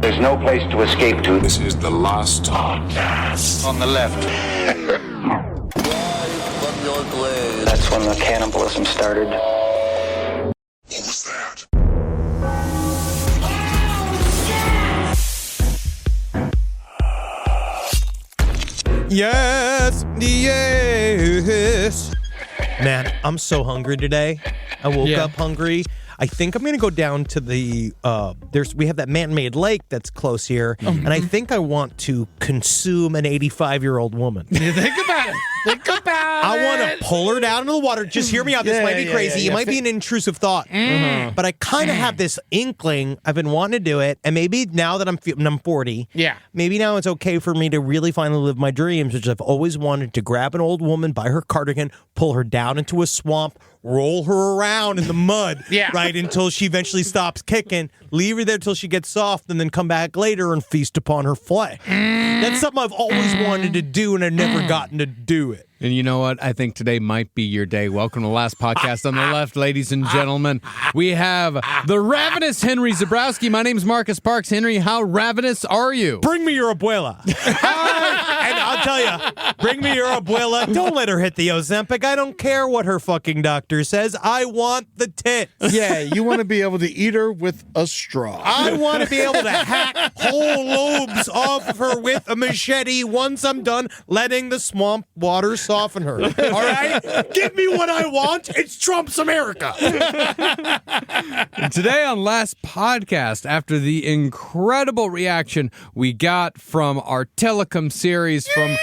There's no place to escape to. This is the last podcast. On the left. That's when the cannibalism started. What was that? Yes. Man, I'm so hungry today. I woke up hungry. I think I'm going to go down to the, we have that man-made lake that's close here, and I think I want to consume an 85-year-old woman. You think about it. Think about it. I want to pull her down into the water. Just hear me out. This might be crazy. It might be an intrusive thought, but I kind of have this inkling. I've been wanting to do it, and maybe now that I'm 40, maybe now it's okay for me to really finally live my dreams, which I've always wanted to grab an old woman by her cardigan, pull her down into a swamp, roll her around in the mud, right, until she eventually stops kicking, leave her there till she gets soft, and then come back later and feast upon her flesh. That's something I've always wanted to do, and I've never gotten to do it. And you know what? I think today might be your day. Welcome to the last podcast on the left, ladies and gentlemen. We have the ravenous Henry Zabrowski. My name's Marcus Parks. Henry, how ravenous are you? Bring me your abuela. And I'll tell you, bring me your abuela. Don't let her hit the Ozempic. I don't care what her fucking doctor says. I want the tits. Yeah, you want to be able to eat her with a straw. I want to be able to hack whole lobes off of her with a machete once I'm done letting the swamp water soften her. All right? Give me what I want. It's Trump's America. Today on last podcast, after the incredible reaction we got from our telecom series, from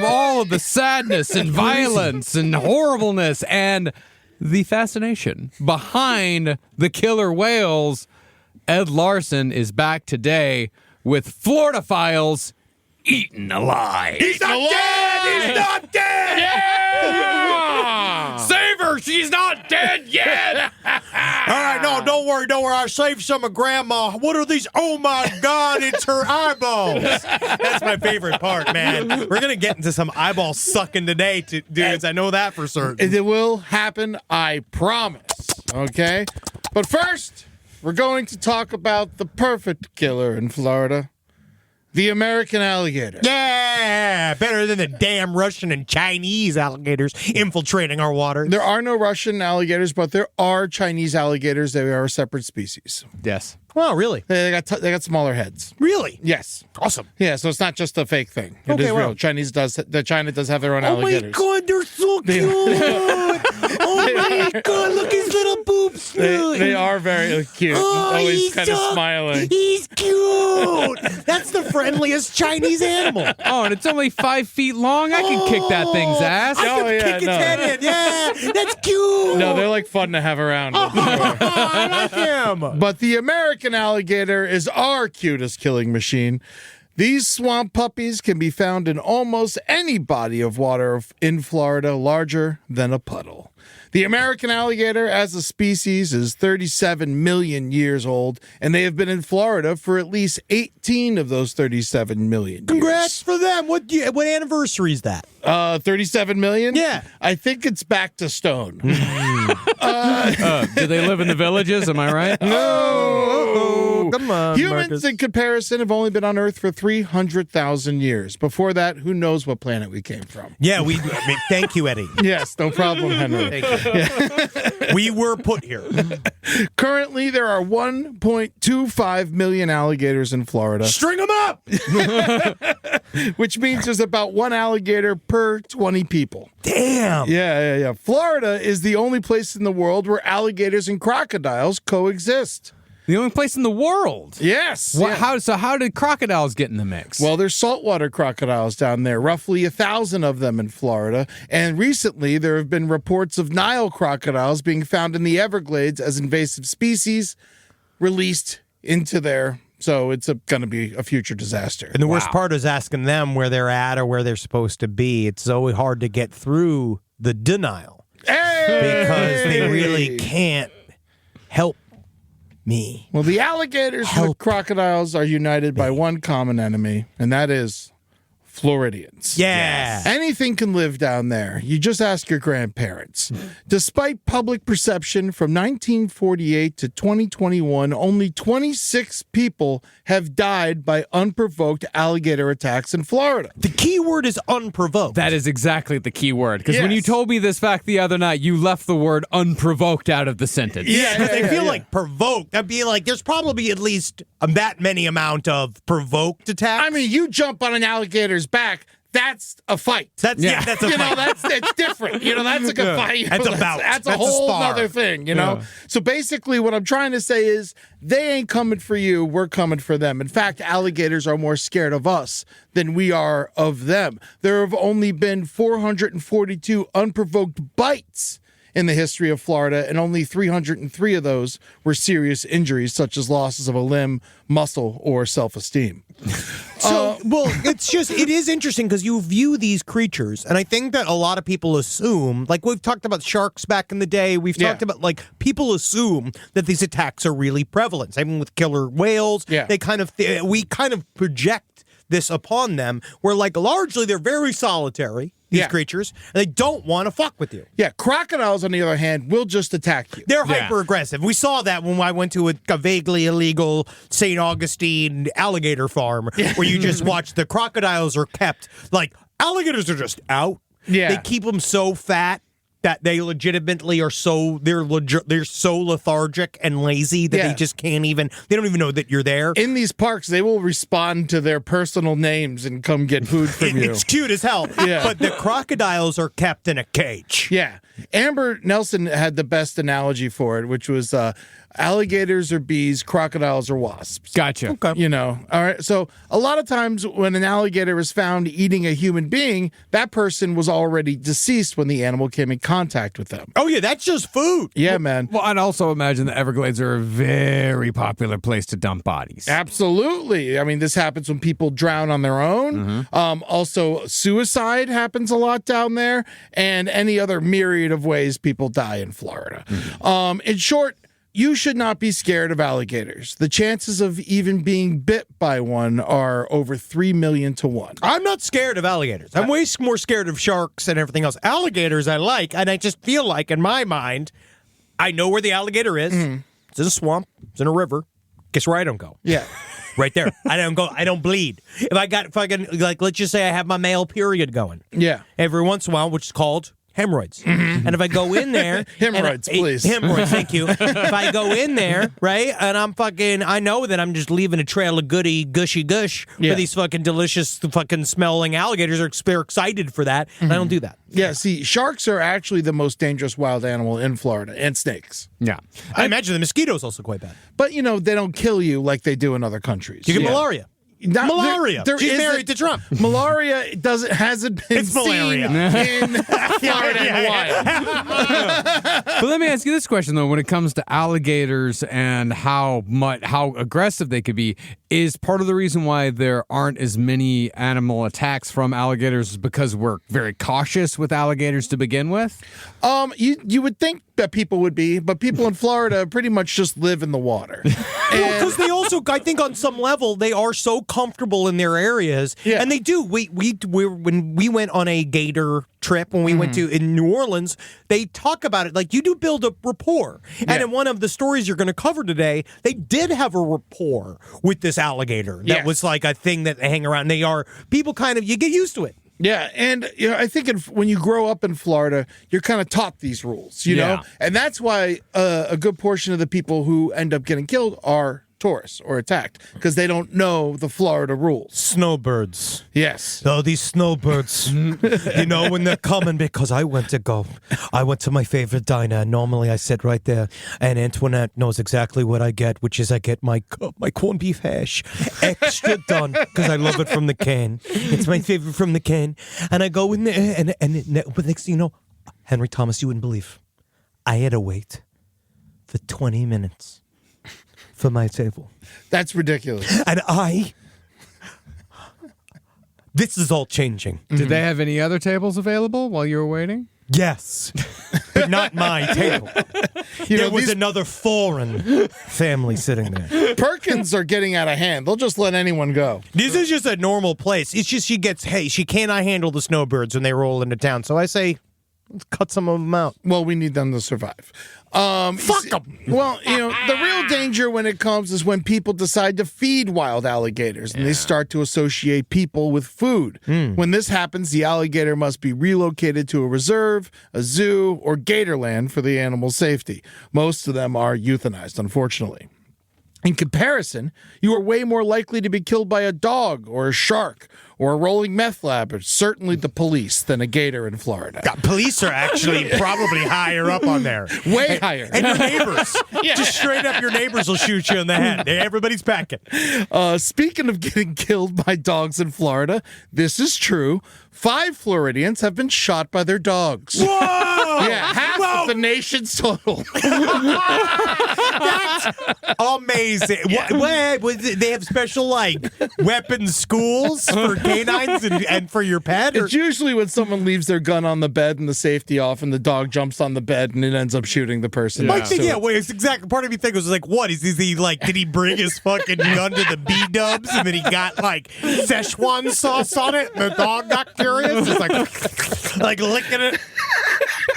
all of the sadness and violence and horribleness and the fascination behind the killer whales, Ed Larson is back today with Florida Files Eaten Alive. He's not dead! He's not dead! Yeah! Save her! She's not dead yet! All right, no, don't worry. I saved some of Grandma. What are these? Oh, my God, it's her eyeballs. That's my favorite part, man. We're going to get into some eyeball sucking today, dudes. I know that for certain. It will happen, I promise. Okay? But first, we're going to talk about the perfect killer in Florida. The American alligator. Yeah, better than the damn Russian and Chinese alligators infiltrating our water. There are no Russian alligators, but there are Chinese alligators. They are a separate species. Yes. Wow, really? They got smaller heads. Really? Yes. Awesome. Yeah, so it's not just a fake thing. It is real. China does have their own alligators. Oh my God, they're so cute. Oh my God, look his little boobs. They are very cute. Oh, always kind of smiling. He's cute. That's the friendliest Chinese animal. Oh, and it's only 5 feet long? I can kick that thing's ass. I can kick its head in. Yeah, that's cute. No, they're like fun to have around. I like him. But the American alligator is our cutest killing machine. These swamp puppies can be found in almost any body of water in Florida larger than a puddle. The American alligator as a species is 37 million years old, and they have been in Florida for at least 18 of those 37 million Congrats for them. What anniversary is that? 37 million? Yeah. I think it's back to stone. Do they live in the villages? Am I right? No. Come on, Humans, Marcus. in comparison, have only been on Earth for 300,000 years. Before that, who knows what planet we came from? Yeah, thank you, Eddie. Yes, no problem, Henry. Thank you. We were put here. Currently, there are 1.25 million alligators in Florida, String them up. which means there's about one alligator per 20 people. Damn. Yeah. Florida is the only place in the world where alligators and crocodiles coexist. The only place in the world? Yes. What, how did crocodiles get in the mix? Well, there's saltwater crocodiles down there, roughly 1,000 of them in Florida. And recently, there have been reports of Nile crocodiles being found in the Everglades as invasive species released into there. So it's going to be a future disaster. And the worst part is asking them where they're at or where they're supposed to be. It's so hard to get through the denial. Hey! Because they really can't help me. Well, the alligators and the crocodiles are united by one common enemy, and that is Floridians. Yeah. Anything can live down there. You just ask your grandparents. Despite public perception, from 1948 to 2021, only 26 people have died by unprovoked alligator attacks in Florida. The key word is unprovoked. That is exactly the key word. Because when you Yes. told me this fact the other night, you left the word unprovoked out of the sentence. Because I feel like provoked. I'd be like, there's probably at least that many amount of provoked attacks. I mean, you jump on an alligator's back, that's a fight. that's a You know, fight. it's different. You know, that's like a fight. That's a bout. That's a That's a whole spar. other thing, you know? So basically, what I'm trying to say is they ain't coming for you. We're coming for them. In fact, alligators are more scared of us than we are of them. There have only been 442 unprovoked bites in the history of Florida, and only 303 of those were serious injuries, such as losses of a limb, muscle, or self-esteem. So, it is interesting because you view these creatures, and I think that a lot of people assume, like we've talked about sharks back in the day, we've talked about, like, people assume that these attacks are really prevalent. Same with killer whales. Yeah. They we kind of project this upon them, where, like, largely they're very solitary, these creatures, and they don't want to fuck with you. Yeah, crocodiles, on the other hand, will just attack you. They're hyper aggressive. We saw that when I went to a vaguely illegal St. Augustine alligator farm where you just watch the crocodiles are kept, like, alligators are just out. Yeah. They keep them so fat that they legitimately are they're so lethargic and lazy that they just can't even, they don't even know that you're there. In these parks, they will respond to their personal names and come get food from you. It's cute as hell. Yeah. But the crocodiles are kept in a cage. Yeah. Amber Nelson had the best analogy for it, which was alligators are bees, crocodiles are wasps. Gotcha. Okay. You know, all right. So a lot of times when an alligator is found eating a human being, that person was already deceased when the animal came in contact with them. Oh, yeah, that's just food. Yeah, man. Well, I'd also imagine the Everglades are a very popular place to dump bodies. Absolutely. I mean, this happens when people drown on their own. Also, suicide happens a lot down there, and any other myriad of ways people die in Florida. In short, you should not be scared of alligators. The chances of even being bit by one are over 3 million to 1. I'm not scared of alligators. I'm way more scared of sharks and everything else. Alligators I like, and I just feel like, in my mind, I know where the alligator is. It's in a swamp. It's in a river. Guess where I don't go? Yeah. Right there. I don't go. I don't bleed. If I got fucking, like, let's just say I have my male period going. Yeah. Every once in a while, which is called hemorrhoids. And if I go in there... Hemorrhoids, please. Hemorrhoids, thank you. If I go in there, right, and I know that I'm just leaving a trail of goody, gushy gush for these fucking delicious fucking smelling alligators. They're excited for that, and I don't do that. Yeah, see, sharks are actually the most dangerous wild animal in Florida, and snakes. Yeah. I imagine the mosquito's also quite bad. But, you know, they don't kill you like they do in other countries. You get malaria. Malaria. There She's isn't- married to Trump. Malaria hasn't been It's seen malaria. in Florida in a while. But let me ask you this question, though. When it comes to alligators and how aggressive they could be, is part of the reason why there aren't as many animal attacks from alligators is because we're very cautious with alligators to begin with? You would think that people would be, but people in Florida pretty much just live in the water. Because they also, I think, on some level, they are so comfortable in their areas, and they do. When we went on a gator trip, when we went to in New Orleans, they talk about it like you do build a rapport. And in one of the stories you're going to cover today, they did have a rapport with this alligator. That was like a thing that they hang around. They are people you get used to it. Yeah, and you know, I think when you grow up in Florida, you're kind of taught these rules, you know? And that's why a good portion of the people who end up getting killed are tourists or attacked, because they don't know the Florida rules. Snowbirds. Yes. Oh, these snowbirds. You know when they're coming, because I went to my favorite diner, and normally I sit right there, and Antoinette knows exactly what I get, which is I get my corned beef hash extra done, because I love it from the can. It's my favorite from the can. And I go in there, but next thing you know, Henry Thomas, you wouldn't believe, I had to wait for 20 minutes for my table. That's ridiculous. And this is all changing. Did they have any other tables available while you were waiting? Yes. but not my table. There was another foreign family sitting there. Perkins are getting out of hand. They'll just let anyone go. This is just a normal place. It's just she cannot handle the snowbirds when they roll into town. So I say, let's cut some of them out. Well, we need them to survive. Fuck them. Well, the real danger when it comes is when people decide to feed wild alligators and they start to associate people with food. When this happens, the alligator must be relocated to a reserve, a zoo, or gatorland for the animal's safety. Most of them are euthanized, unfortunately. In comparison, you are way more likely to be killed by a dog or a shark or a rolling meth lab, or certainly the police, than a gator in Florida. Police are actually probably higher up on there. Way higher. And your neighbors. Just straight up, your neighbors will shoot you in the head. Everybody's packing. Speaking of getting killed by dogs in Florida, this is true. 5 Floridians have been shot by their dogs. Whoa! Yeah, half of the nation's total. That's amazing. They have special, weapons schools for canines and for your pet? It's usually when someone leaves their gun on the bed and the safety off and the dog jumps on the bed and it ends up shooting the person. It's exactly. Part of me thinks was what? Is he did he bring his fucking gun to the B-dubs and then he got, Szechuan sauce on it and the dog got curious? It's licking it.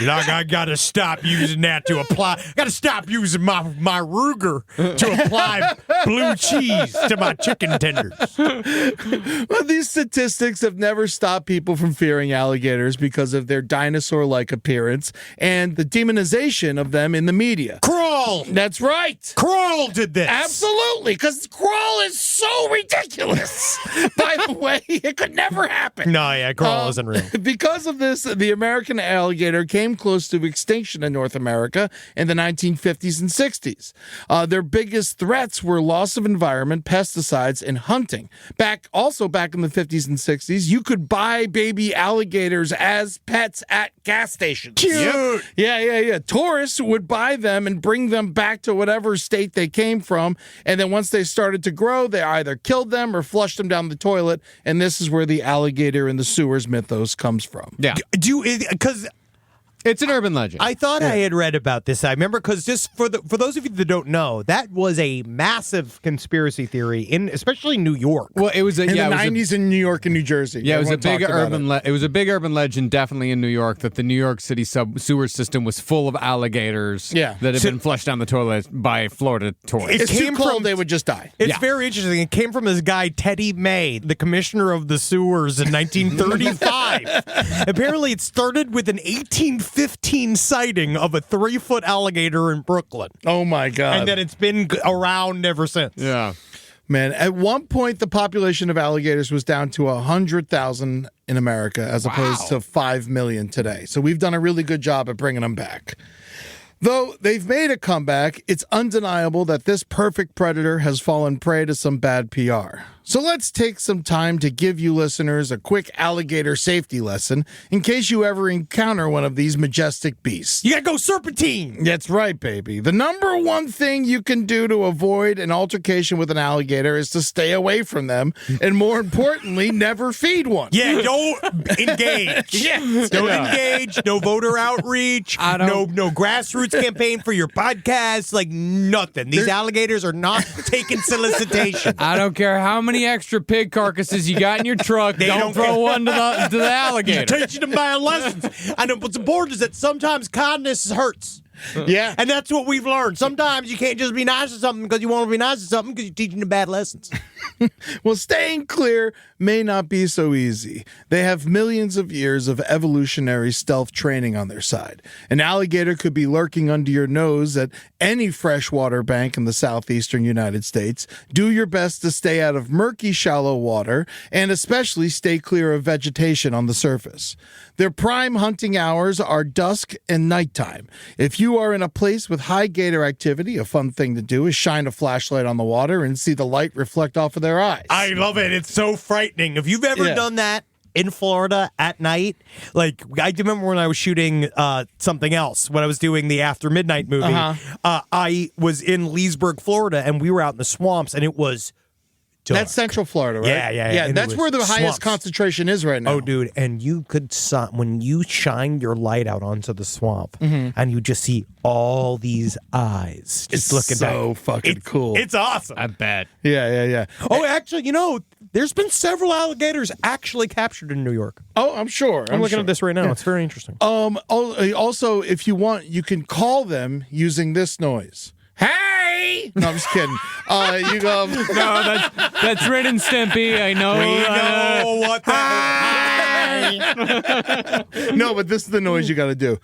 I gotta stop using that to apply. Gotta stop using my Ruger to apply blue cheese to my chicken tenders. Well, these statistics have never stopped people from fearing alligators because of their dinosaur-like appearance and the demonization of them in the media. Crawl! That's right. Crawl did this. Absolutely, because Crawl is so ridiculous. By the way, it could never happen. No, yeah, Crawl isn't real. Because of this, the American alligator came close to extinction in North America in the 1950s and 60s. Their biggest threats were loss of environment, pesticides, and hunting. Back in the 50s and 60s, you could buy baby alligators as pets at gas stations. Cute! Yep. Yeah. Tourists would buy them and bring them back to whatever state they came from, and then once they started to grow, they either killed them or flushed them down the toilet, and this is where the alligator in the sewers mythos comes from. Yeah. Because it's an urban legend. I thought I had read about this. I remember because just for those of you that don't know, that was a massive conspiracy theory especially New York. Well, it was in the 90s in New York and New Jersey. Yeah, it was a big urban. It was a big urban legend, definitely in New York, that the New York City sewer system was full of alligators. Yeah. That had been flushed down the toilet by Florida tourists. It's too cold; they would just die. It's very interesting. It came from this guy Teddy May, the commissioner of the sewers in 1935. Apparently, it started with an 1815 sighting of a 3-foot alligator in Brooklyn. Oh my God. And then it's been around ever since. Yeah. Man, at one point, the population of alligators was down to 100,000 in America as opposed to 5 million today. So we've done a really good job at bringing them back. Though they've made a comeback, it's undeniable that this perfect predator has fallen prey to some bad PR. So let's take some time to give you listeners a quick alligator safety lesson in case you ever encounter one of these majestic beasts. You gotta go serpentine! That's right, baby. The number one thing you can do to avoid an altercation with an alligator is to stay away from them, and more importantly, never feed one. Yeah, don't engage. Don't engage. No voter outreach. No grassroots campaign for your podcast. Nothing. These alligators are not taking solicitation. I don't care how many extra pig carcasses you got in your truck. Don't throw one to the alligator. Teaching them bad lessons. I know what's important is that sometimes kindness hurts. Yeah. And that's what we've learned. Sometimes you can't just be nice to something because you want to be nice to something because you're teaching them bad lessons. Well, staying clear may not be so easy. They have millions of years of evolutionary stealth training on their side. An alligator could be lurking under your nose at any freshwater bank in the southeastern United States. Do your best to stay out of murky, shallow water, and especially stay clear of vegetation on the surface. Their prime hunting hours are dusk and nighttime. If you are in a place with high gator activity, a fun thing to do is shine a flashlight on the water and see the light reflect off of their eyes. I love it. It's so frightening. If you've ever done that in Florida at night, I remember when I was shooting something else, when I was doing the After Midnight movie, I was in Leesburg, Florida, and we were out in the swamps, and it was dark. That's Central Florida, right? Yeah. And That's it where the was highest swamps. concentration is right now. Oh, dude, and you could when you shine your light out onto the swamp, and you just see all these eyes just It's looking so fucking cool. It's awesome. I bet. Yeah. Oh, actually, there's been several alligators actually captured in New York. Oh, I'm sure. I'm looking sure. at this right now. It's very interesting. Also, if you want, you can call them using this noise. Hey! No, I'm just kidding. You go. No, that's Ren and Stimpy. I know. We know what that. No, but this is the noise you got to do.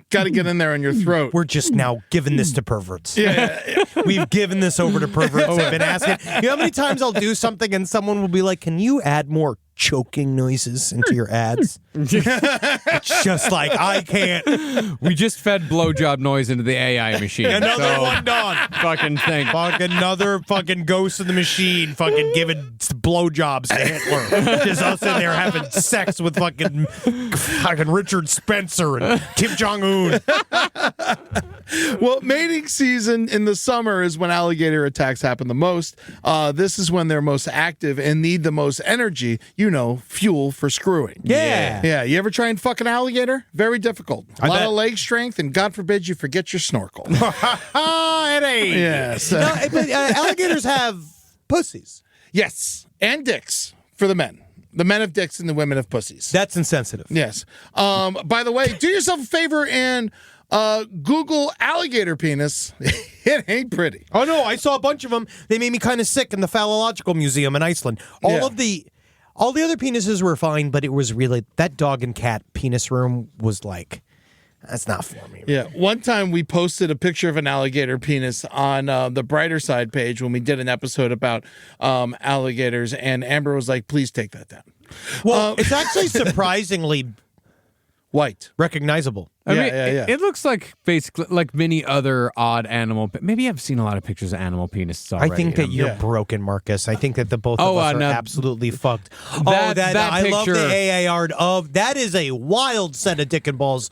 Got to get in there on your throat. We're just now giving this to perverts. Yeah. We've given this over to perverts. They've been asking. You know how many times I'll do something and someone will be like, "Can you add more choking noises into your ads?" It's just like, I can't. We just fed blowjob noise into the AI machine. Another one done. Fucking thing. Fucking another fucking ghost in the machine fucking giving blowjobs to Hitler. Just us in there having sex with fucking Richard Spencer and Kim Jong-un. Well, mating season in the summer is when alligator attacks happen the most. This is when they're most active and need the most energy, fuel for screwing. Yeah. You ever try and fuck an alligator? Very difficult. A lot of leg strength, and God forbid you forget your snorkel. Eddie. Yes. No, but alligators have pussies. Yes. And dicks for the men. The men have dicks and the women have pussies. That's insensitive. Yes. By the way, do yourself a favor and Google alligator penis. It ain't pretty. Oh, no, I saw a bunch of them. They made me kind of sick in the Phallological Museum in Iceland. All the other penises were fine, but it was really, that dog and cat penis room was like, that's not for me. Yeah. One time we posted a picture of an alligator penis on the Brighter Side page when we did an episode about alligators, and Amber was like, please take that down. Well, it's actually surprisingly White. recognizable. I mean, yeah. It looks like basically like many other odd animal. Maybe I've seen a lot of pictures of animal penises already. I think that you're broken, Marcus. I think that the both of us are absolutely fucked. That I love picture. the AI art of that is a wild set of dick and balls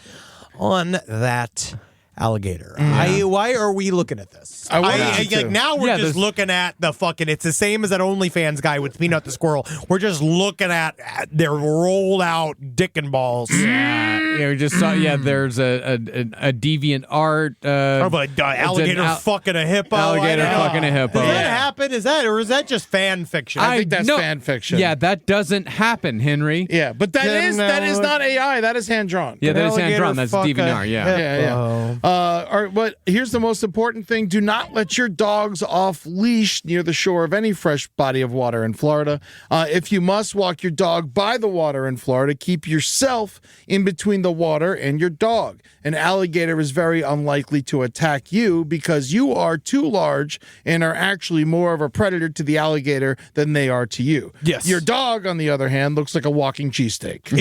on that alligator. Why are we looking at this? I wanted you to. Now we're just looking at the fucking. It's the same as that OnlyFans guy with Peanut the squirrel. We're just looking at their rolled out dick and balls. We just saw. Yeah, there's a deviant art Of an alligator fucking a hippo. Alligator fucking a hippo. Does that happen? Or is that just fan fiction? I think that's fan fiction. Yeah, that doesn't happen, Henry. Yeah, but that is not AI. That is hand drawn. Yeah, that is hand drawn. That's fuck a DeviantArt. Yeah. Yeah. All right, but here's the most important thing. Do not let your dogs off leash near the shore of any fresh body of water in Florida. If you must walk your dog by the water in Florida, keep yourself in between the water and your dog. An alligator is very unlikely to attack you because you are too large and are actually more of a predator to the alligator than they are to you. Yes. Your dog, on the other hand, looks like a walking cheesesteak.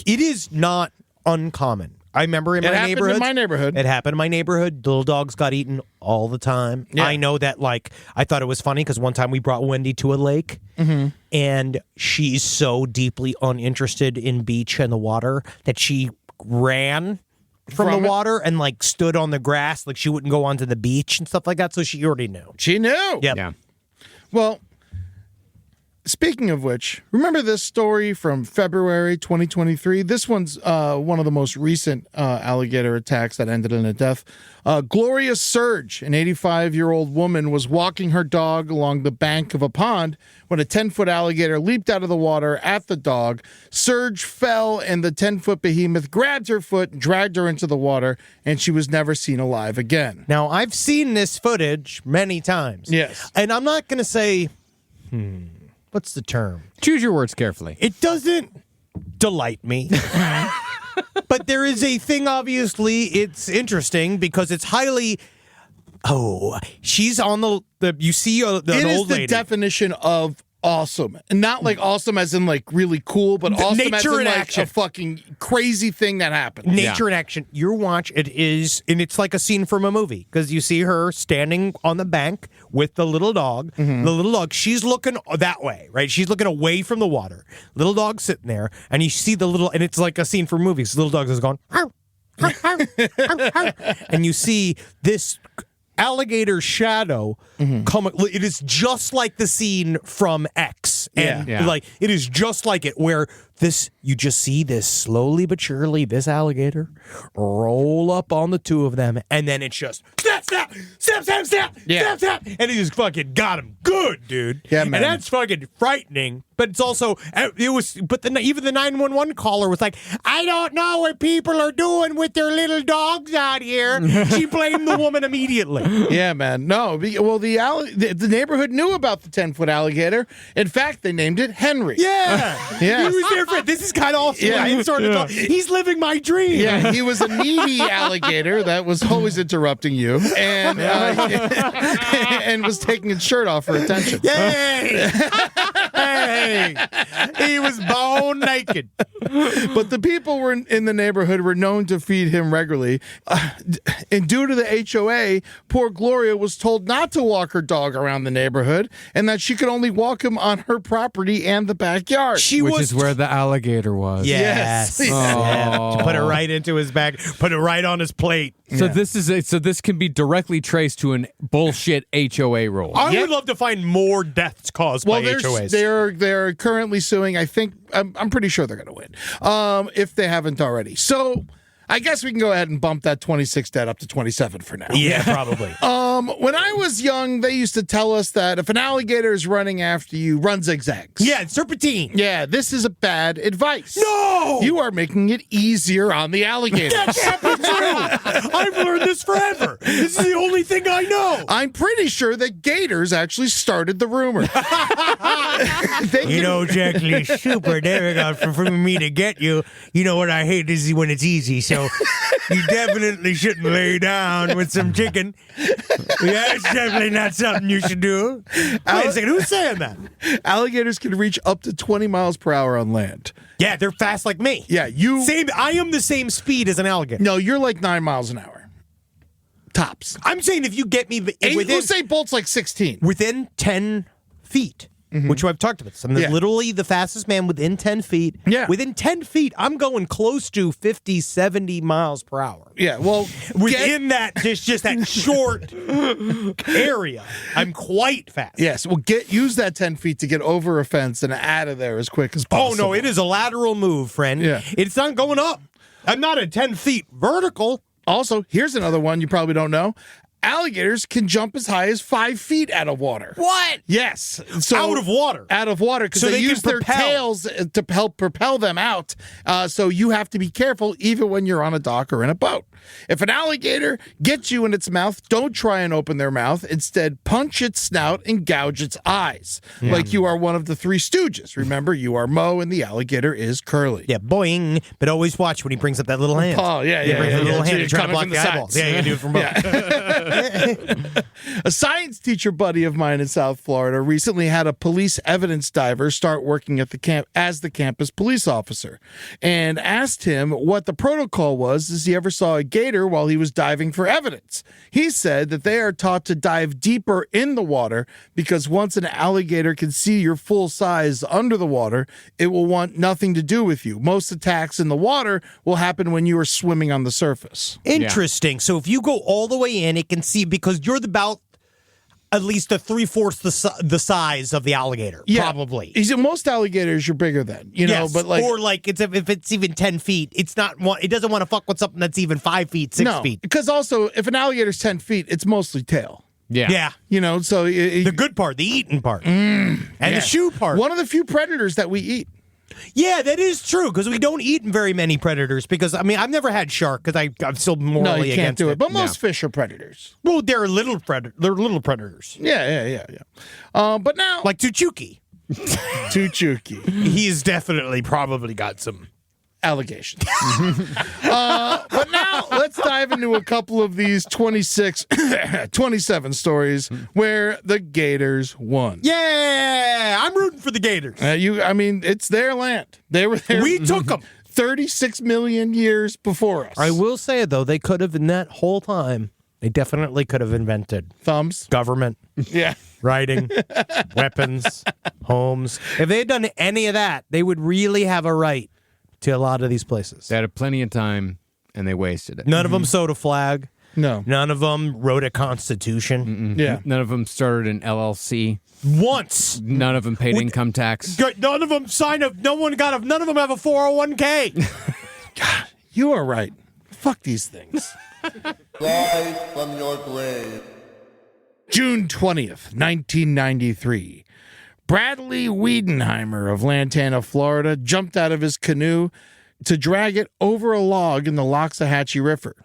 It is not uncommon. I remember in my neighborhood. It happened in my neighborhood. Little dogs got eaten all the time. Yeah. I know that, I thought it was funny because one time we brought Wendy to a lake, and she's so deeply uninterested in beach and the water that she ran from the water and, stood on the grass. She wouldn't go onto the beach and stuff like that, so she already knew. She knew. Yep. Yeah. Well, speaking of which, remember this story from February 2023? This one's one of the most recent alligator attacks that ended in a death. Gloria Surge, an 85-year-old woman, was walking her dog along the bank of a pond when a 10-foot alligator leaped out of the water at the dog. Surge fell, and the 10-foot behemoth grabbed her foot and dragged her into the water, and she was never seen alive again. Now, I've seen this footage many times. Yes. And I'm not going to say, what's the term? Choose your words carefully. It doesn't delight me. But there is a thing, obviously, it's interesting because it's highly... she's on the you see an old lady. It is the definition of awesome. And not awesome as in really cool, but awesome as nature in in action. a fucking crazy thing that happened. Nature in action. Your watch, it is, and it's like a scene from a movie because you see her standing on the bank with the little dog. The little dog, she's looking that way, right? She's looking away from the water. Little dog sitting there, and you see the little, and it's like a scene from movies. Little dog is going, "Arr, arr, arr, arr, arr." And you see this alligator shadow it is just like the scene from X. And like it is just like it where you just see this slowly but surely this alligator roll up on the two of them, and then it's just snap, and he just fucking got him good, dude. Yeah, man. And that's fucking frightening. But it's also even the 911 caller was like, I don't know what people are doing with their little dogs out here. She blamed the woman immediately. Yeah, man. No, well, the neighborhood knew about the 10-foot alligator. In fact, they named it Henry. Yeah. Yeah. He was there for it. This is kind of also he's living my dream. Yeah, he was a needy alligator that was always interrupting you and and was taking his shirt off for attention. Yay! Hey, he was bone naked. But the people in the neighborhood were known to feed him regularly. And due to the HOA, poor Gloria was told not to walk her dog around the neighborhood and that she could only walk him on her property and the backyard. Which is where the alligator was. Yes. Oh. Put it right into his bag. Put it right on his plate. So this can be directly traced to an bullshit HOA rule. I would love to find more deaths caused by HOAs. They're currently suing. I think I'm pretty sure they're going to win, if they haven't already. So I guess we can go ahead and bump that 26 dead up to 27 for now. Yeah, probably. When I was young, they used to tell us that if an alligator is running after you, run zigzags. Yeah, serpentine. Yeah, this is a bad advice. No! You are making it easier on the alligator. That can't be true. I've learned this forever. This is the only thing I know. I'm pretty sure that gators actually started the rumor. Jack Lee, super difficult for me to get you. You know what I hate is when it's easy, so you definitely shouldn't lay down with some chicken. Yeah, it's definitely not something you should do. Wait a second, who's saying that? Alligators can reach up to 20 miles per hour on land. Yeah, they're fast like me. Yeah, I am the same speed as an alligator. No, you're like 9 miles an hour. Tops. I'm saying if you get me Usain Bolt's like 16. Within 10 feet. Which I've talked about. I'm literally the fastest man within 10 feet. Yeah. Within 10 feet, I'm going close to 50, 70 miles per hour. Yeah, well, within just that short area, I'm quite fast. Yes, well, use that 10 feet to get over a fence and out of there as quick as possible. Oh, no, it is a lateral move, friend. Yeah. It's not going up. I'm not at 10 feet vertical. Also, here's another one you probably don't know. Alligators can jump as high as 5 feet out of water. What? Yes. So out of water? Out of water, because they use their tails to help propel them out. So you have to be careful even when you're on a dock or in a boat. If an alligator gets you in its mouth, don't try and open their mouth. Instead, punch its snout and gouge its eyes. Like you are one of the Three Stooges. Remember, you are Moe and the alligator is Curly. Yeah, boing. But always watch when he brings up that little hand. Oh, yeah. He brings a little hand to and try to block the eyeballs. Yeah, you can do it from both. A science teacher buddy of mine in South Florida recently had a police evidence diver start working at the camp as the campus police officer, and asked him what the protocol was as he ever saw a gator while he was diving for evidence. He said that they are taught to dive deeper in the water because once an alligator can see your full size under the water, it will want nothing to do with you. Most attacks in the water will happen when you are swimming on the surface. Interesting. So if you go all the way in, it can see because you're about at least a 3/4 the size of the alligator, probably. Most alligators you're bigger than, but if it's even 10 feet, it doesn't want to fuck with something that's even 5 feet, 6 feet. Because also, if an alligator's 10 feet, it's mostly tail. Yeah. So the good part, the eating part, and the shoe part. One of the few predators that we eat. Yeah, that is true because we don't eat very many predators. Because I've never had shark because I'm still morally you can't against do it. But most fish are predators. Well, they're little predators. Yeah. But now, like Tuchuki. Tuchuki, he's definitely probably got some allegations. But now let's dive into a couple of these 27 stories where the Gators won. Yeah, I'm rooting for the Gators. It's their land. They were there. We took them 36 million years before us. I will say it though, they could have in that whole time. They definitely could have invented thumbs, government, writing, weapons, homes. If they had done any of that, they would really have a right to a lot of these places. They had plenty of time, and they wasted it. None of them sewed a flag. No. None of them wrote a constitution. Yeah. None of them started an LLC. Once. None of them paid income tax. None of them signed up. None of them have a 401k. God, you are right. Fuck these things. Rise from your grave. June 20th, 1993. Bradley Wiedenheimer of Lantana, Florida, jumped out of his canoe to drag it over a log in the Loxahatchee River.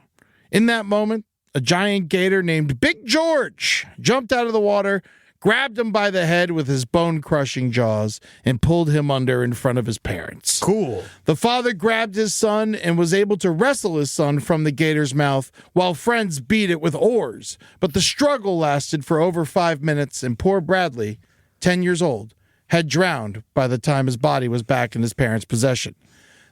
In that moment, a giant gator named Big George jumped out of the water, grabbed him by the head with his bone-crushing jaws, and pulled him under in front of his parents. Cool. The father grabbed his son and was able to wrestle his son from the gator's mouth while friends beat it with oars. But the struggle lasted for over 5 minutes, and poor Bradley, 10 years old, had drowned by the time his body was back in his parents' possession.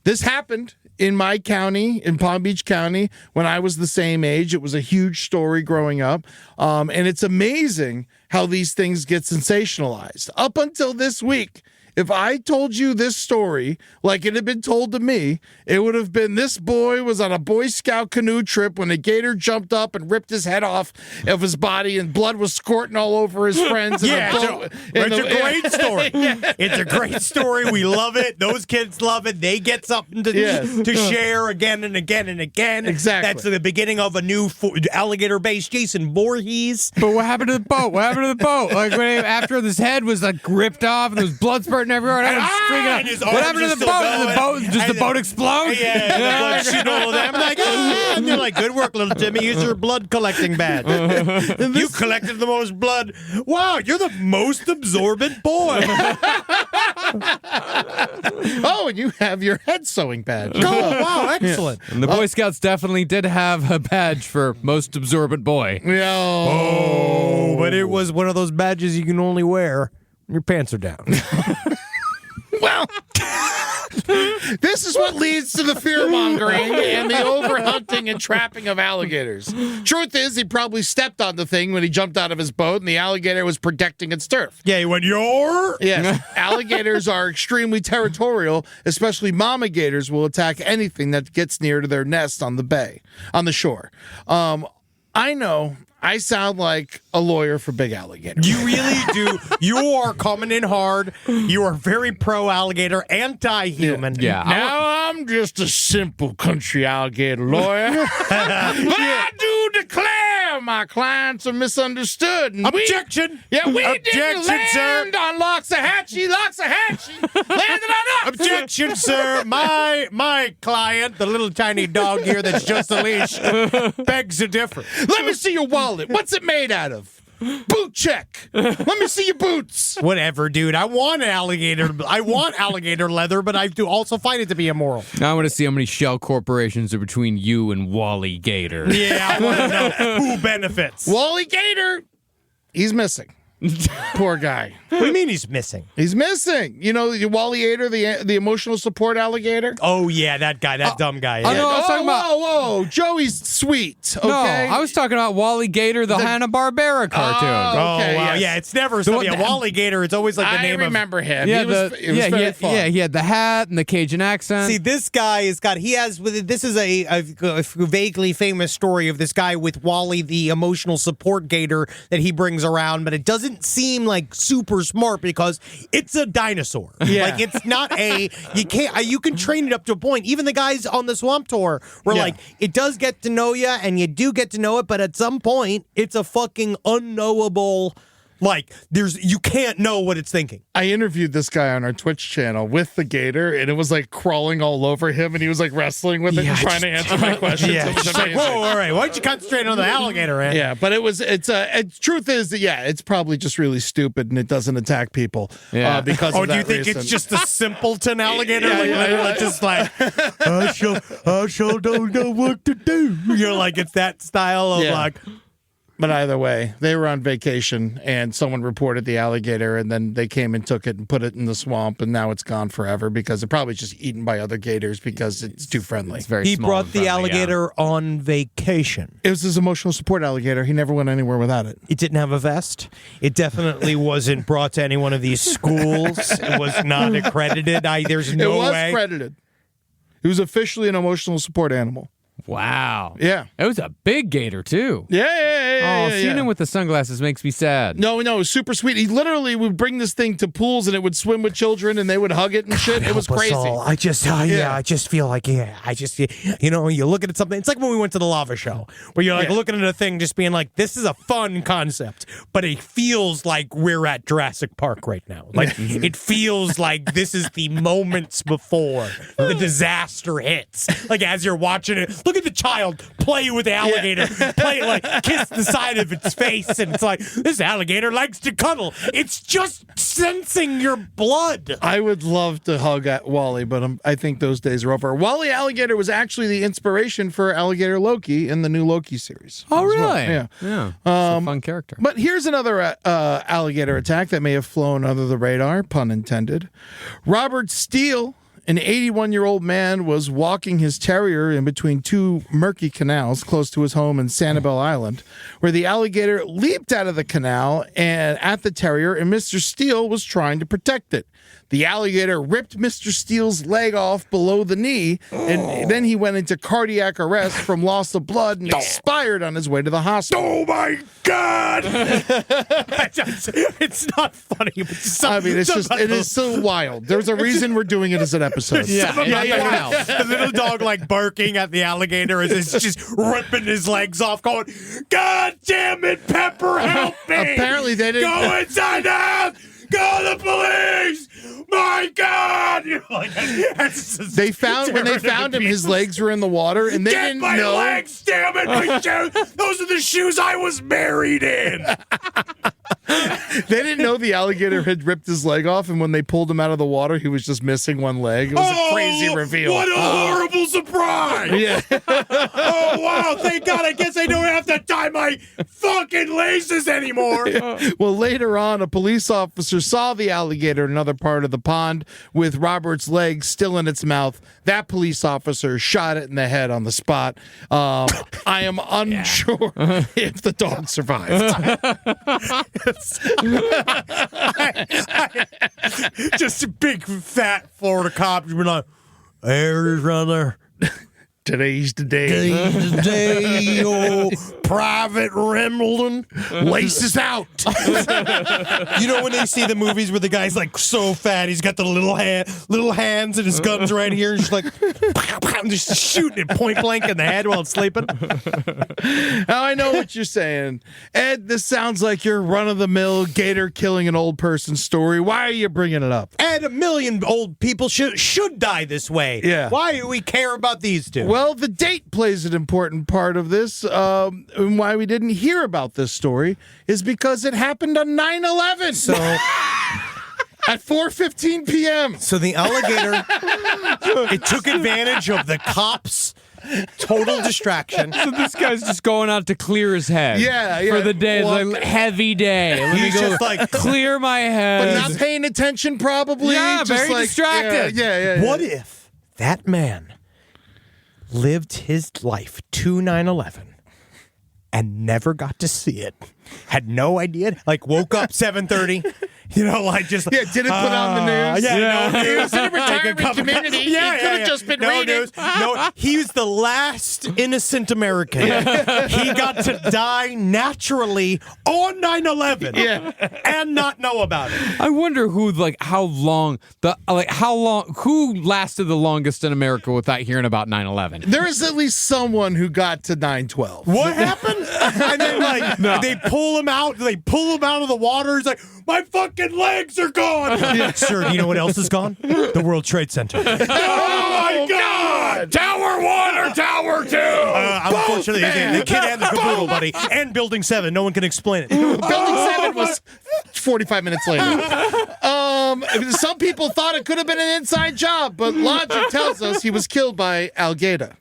This happened in my county, in Palm Beach County, when I was the same age. It was a huge story growing up. And it's amazing how these things get sensationalized. Up until this week, if I told you this story like it had been told to me, it would have been this boy was on a Boy Scout canoe trip when a gator jumped up and ripped his head off of his body and blood was squirting all over his friends. Yeah, it's a great story. It's a great story. We love it. Those kids love it. They get something to share again and again and again. Exactly. That's the beginning of a new alligator-based Jason Voorhees. But what happened to the boat? What happened to the boat? Like after his head was like ripped off and there was blood spurting everywhere. And I was freaking out. and his What arms happened are to the still boat? going. Does the boat explode? Yeah, shooting all of them. Like, and they're like, good work, little Timmy. Here's your blood collecting badge. You collected the most blood. Wow, you're the most absorbent boy. Oh, and you have your head sewing badge. Oh, wow, excellent. And the Boy Scouts definitely did have a badge for most absorbent boy. Oh, but it was one of those badges you can only wear when your pants are down. Well, this is what leads to the fear-mongering and the overhunting and trapping of alligators. Truth is, he probably stepped on the thing when he jumped out of his boat, and the alligator was protecting its turf. Yeah, he went, "Your." Yes, alligators are extremely territorial, especially mama gators will attack anything that gets near to their nest on the shore. I know I sound like a lawyer for big alligator. You really do. You are coming in hard. You are very pro-alligator, anti-human. Yeah. Now I'm just a simple country alligator lawyer. But I do declare my clients are misunderstood. And Objection. we didn't Objection, land sir. on Loxahatchee. Loxahatchee landed on us. Objection, sir. My client, the little tiny dog here that's just a leash, begs to differ. Let me see your wallet. What's it made out of? Boot check. Let me see your boots. Whatever, dude. I want alligator leather, but I do also find it to be immoral. Now I want to see how many shell corporations are between you and Wally Gator. Yeah, I want to know who benefits. Wally Gator, he's missing. Poor guy. What do you mean he's missing? He's missing. You know, Wally Gator, the emotional support alligator? Oh, yeah, that guy, that dumb guy. I Yeah. know. I was talking about- whoa. Joey's sweet, okay? No, I was talking about Wally Gator, the Hanna-Barbera cartoon. Oh, Okay, wow. yes. Yeah, it's never something. one- Yeah, Wally Gator, it's always like the I name remember him. Yeah, It was very fun. he had the hat and the Cajun accent. See, this guy has got, this is a vaguely famous story of this guy with Wally, the emotional support gator that he brings around, but it doesn't seem like super smart because it's a dinosaur. Yeah. Like, it's not you can train it up to a point. Even the guys on the swamp tour were Yeah. like, it does get to know you and you do get to know it, but at some point, it's a fucking unknowable. Like, you can't know what it's thinking. I interviewed this guy on our Twitch channel with the gator, and it was like crawling all over him, and he was like wrestling with it and trying to answer my questions. Yeah, It was just like, amazing. whoa, all right, why don't you concentrate on the alligator, man? Yeah, but truth is that, it's probably just really stupid, and it doesn't attack people because Oh, of do you that think reason. it's just a simpleton alligator? Yeah, Like, yeah, literally yeah. just like, I sure don't know what to do. You're like, it's that style of Yeah. like, But either way, they were on vacation, and someone reported the alligator, and then they came and took it and put it in the swamp, and now it's gone forever because it probably just eaten by other gators because it's too friendly. It's very he small brought and the friendly, alligator on vacation. It was his emotional support alligator. He never went anywhere without it. It didn't have a vest. It definitely wasn't brought to any one of these schools. It was not accredited. There's no it was way. credited. It was officially an emotional support animal. Wow. Yeah. It was a big gator, too. Yeah. Seeing him with the sunglasses makes me sad. No, it was super sweet. He literally would bring this thing to pools and it would swim with children and they would hug it and shit. It was crazy. I just feel like, you look at something. It's like when we went to the lava show where you're like looking at a thing just being like, this is a fun concept, but it feels like we're at Jurassic Park right now. Like it feels like this is the moments before the disaster hits. Like as you're watching it, look at the child play with the alligator, kiss the side of its face, and it's like, this alligator likes to cuddle. It's just sensing your blood. I would love to hug at Wally, but I think those days are over. Wally Alligator was actually the inspiration for Alligator Loki in the new Loki series. Oh, really? Well. Yeah. It's a fun character. But here's another alligator attack that may have flown under the radar, pun intended. Robert Steele, an 81-year-old man, was walking his terrier in between two murky canals close to his home in Sanibel Island, where the alligator leaped out of the canal and at the terrier, and Mr. Steele was trying to protect it. The alligator ripped Mr. Steele's leg off below the knee, and then he went into cardiac arrest from loss of blood and expired on his way to the hospital. Oh my God! It's not funny, but it is so wild. There's a reason we're doing it as an episode. The little dog barking at the alligator as it's just ripping his legs off, going, "God damn it, Pepper, help me!" Apparently they didn't go inside the house. Call the police! My God! They found him, his legs were in the water, and they didn't know. Get my legs, damn it! My shoes! Those are the shoes I was married in. They didn't know the alligator had ripped his leg off, and when they pulled him out of the water, he was just missing one leg. It was a crazy reveal. What a horrible surprise! Yeah. Oh wow! Thank God! I guess I don't have to tie my fucking laces anymore. Well, later on, a police officer saw the alligator in another part of the pond with Robert's leg still in its mouth. That police officer shot it in the head on the spot. I am unsure if the dog survived. Just a big fat Florida cop. You've been like, there's right there. Today's the day. Today's the day, oh, Private Remington. Laces out. You know when they see the movies where the guy's like so fat, he's got the little hands and his gun's right here, and just like just shooting it point blank in the head while it's sleeping. Now I know what you're saying, Ed. This sounds like your run-of-the-mill gator killing an old person story. Why are you bringing it up? Ed, 1 million old people should die this way. Yeah. Why do we care about these two? Well, the date plays an important part of this. And why we didn't hear about this story is because it happened on 9/11. So at 4:15 p.m. So the alligator, it took advantage of the cops' total distraction. So this guy's just going out to clear his head. Yeah. For the day. It's like heavy day. Let me go just like clear my head. But not paying attention, probably. Yeah, just very distracted. Yeah. What if that man lived his life to 9/11 and never got to see it? Had no idea. Like woke up 7:30. Didn't put on the news. No news. In a retirement community. He could have just been reading. News. No, he was the last innocent American. He got to die naturally on 9/11 and not know about it. I wonder who lasted the longest in America without hearing about 9/11. There is at least someone who got to 9/12. What happened? And then they pull him out. They pull him out of the water. He's like, my fucking legs are gone. Sir, do you know what else is gone? The World Trade Center. Oh my God! Tower 1 or Tower 2? Unfortunately, the kid and the caboodle, buddy. And Building 7. No one can explain it. Building 7 was 45 minutes later. Some people thought it could have been an inside job, but logic tells us he was killed by alligator.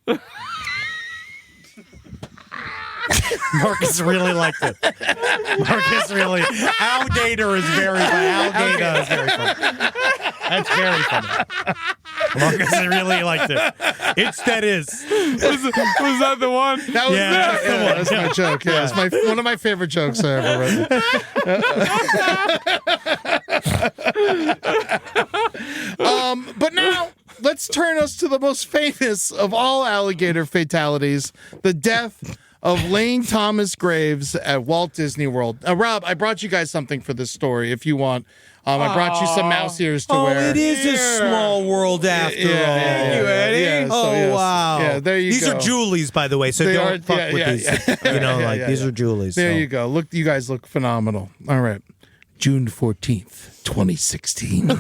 Marcus really liked it. Alligator is very funny. Alligator is very funny. That's very funny. Marcus really liked it. Was that the one? That was that's my joke. Yeah, it's one of my favorite jokes I ever written. But now let's turn us to the most famous of all alligator fatalities, the death of Lane Thomas Graves at Walt Disney World. Rob, I brought you guys something for this story if you want. I brought you some mouse ears to wear. It is a small world after all. Thank you, Eddie. Yeah, Wow. Yeah, there you these go. are Julie's, by the way, so don't fuck with these. These are Julie's. There you go. Look, you guys look phenomenal. All right. June 14th, 2016.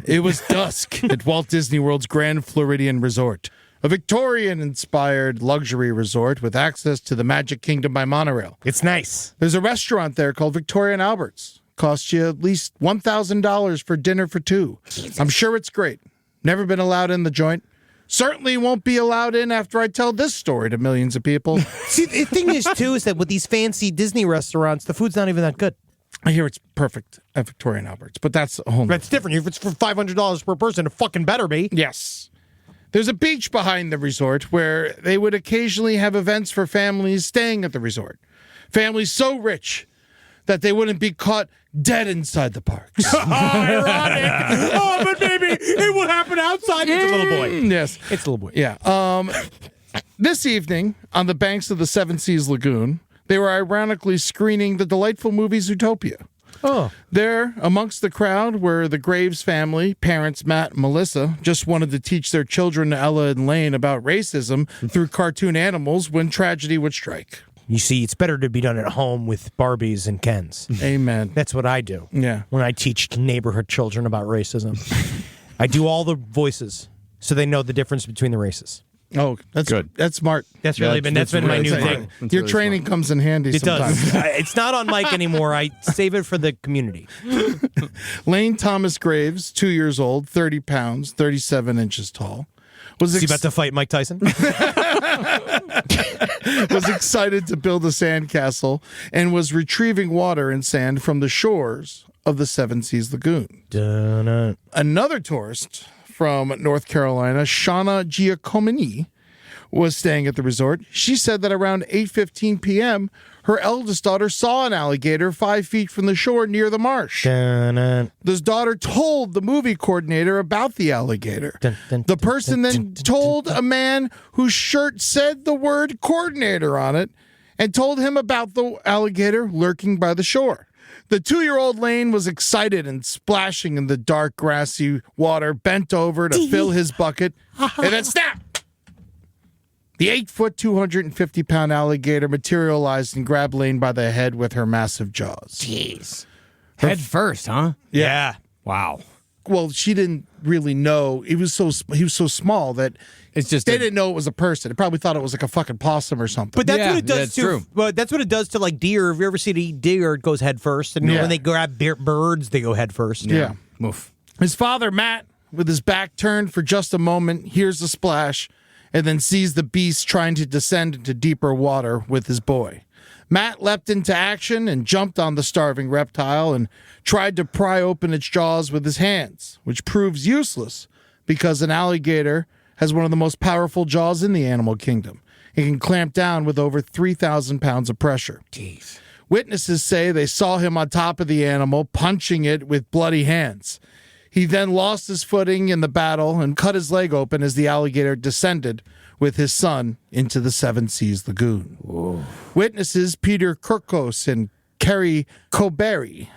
It was dusk at Walt Disney World's Grand Floridian Resort, a Victorian-inspired luxury resort with access to the Magic Kingdom by monorail. It's nice. There's a restaurant there called Victoria and Albert's. Costs you at least $1,000 for dinner for two. I'm sure it's great. Never been allowed in the joint. Certainly won't be allowed in after I tell this story to millions of people. See, the thing is, too, is that with these fancy Disney restaurants, the food's not even that good. I hear it's perfect at Victoria and Albert's, but that's a whole nother That's different. If it's for $500 per person, it fucking better be. Yes. There's a beach behind the resort where they would occasionally have events for families staying at the resort. Families so rich that they wouldn't be caught dead inside the parks. Ironic. Oh, but maybe it will happen outside. It's a little boy. Yes. It's a little boy. Yeah. This evening, on the banks of the Seven Seas Lagoon, they were ironically screening the delightful movie Zootopia. Oh. There, amongst the crowd, were the Graves family, parents Matt and Melissa, just wanted to teach their children, Ella and Lane, about racism through cartoon animals when tragedy would strike. You see, it's better to be done at home with Barbies and Kens. Amen. That's what I do. Yeah. When I teach neighborhood children about racism, I do all the voices so they know the difference between the races. Oh, that's good. That's smart. That's really been my new thing. Your training comes in handy It sometimes. does. It's not on mic anymore. I save it for the community. Lane Thomas Graves, 2 years old, 30 pounds, 37 inches tall. Is he about to fight Mike Tyson? Was excited to build a sandcastle and was retrieving water and sand from the shores of the Seven Seas Lagoon. Dun-dun. Another tourist from North Carolina, Shauna Giacomini, was staying at the resort. She said that around 8:15 p.m., her eldest daughter saw an alligator 5 feet from the shore near the marsh. Dun-dun. This daughter told the movie coordinator about the alligator. The person then told a man whose shirt said the word coordinator on it and told him about the alligator lurking by the shore. The 2-year-old Lane was excited and splashing in the dark, grassy water, bent over to fill his bucket, and then snap! The 8-foot, 250-pound alligator materialized and grabbed Lane by the head with her massive jaws. Jeez. Head first, huh? Yeah. Wow. Well, she didn't really know. He was so small that It's just they didn't know it was a person. They probably thought it was like a fucking possum or something. But that's Yeah, what it does that's to. true. Well, that's what it does to like deer. If you ever see a deer, it goes head first, and Yeah. when they grab birds, they go head first. yeah. Oof. His father, Matt, with his back turned for just a moment, hears the splash and then sees the beast trying to descend into deeper water with his boy. Matt leapt into action and jumped on the starving reptile and tried to pry open its jaws with his hands, which proves useless because an alligator has one of the most powerful jaws in the animal kingdom. It can clamp down with over 3,000 pounds of pressure. Jeez. Witnesses say they saw him on top of the animal, punching it with bloody hands. He then lost his footing in the battle and cut his leg open as the alligator descended with his son into the Seven Seas Lagoon. Whoa. Witnesses Peter Kirkos and Kerry Coberry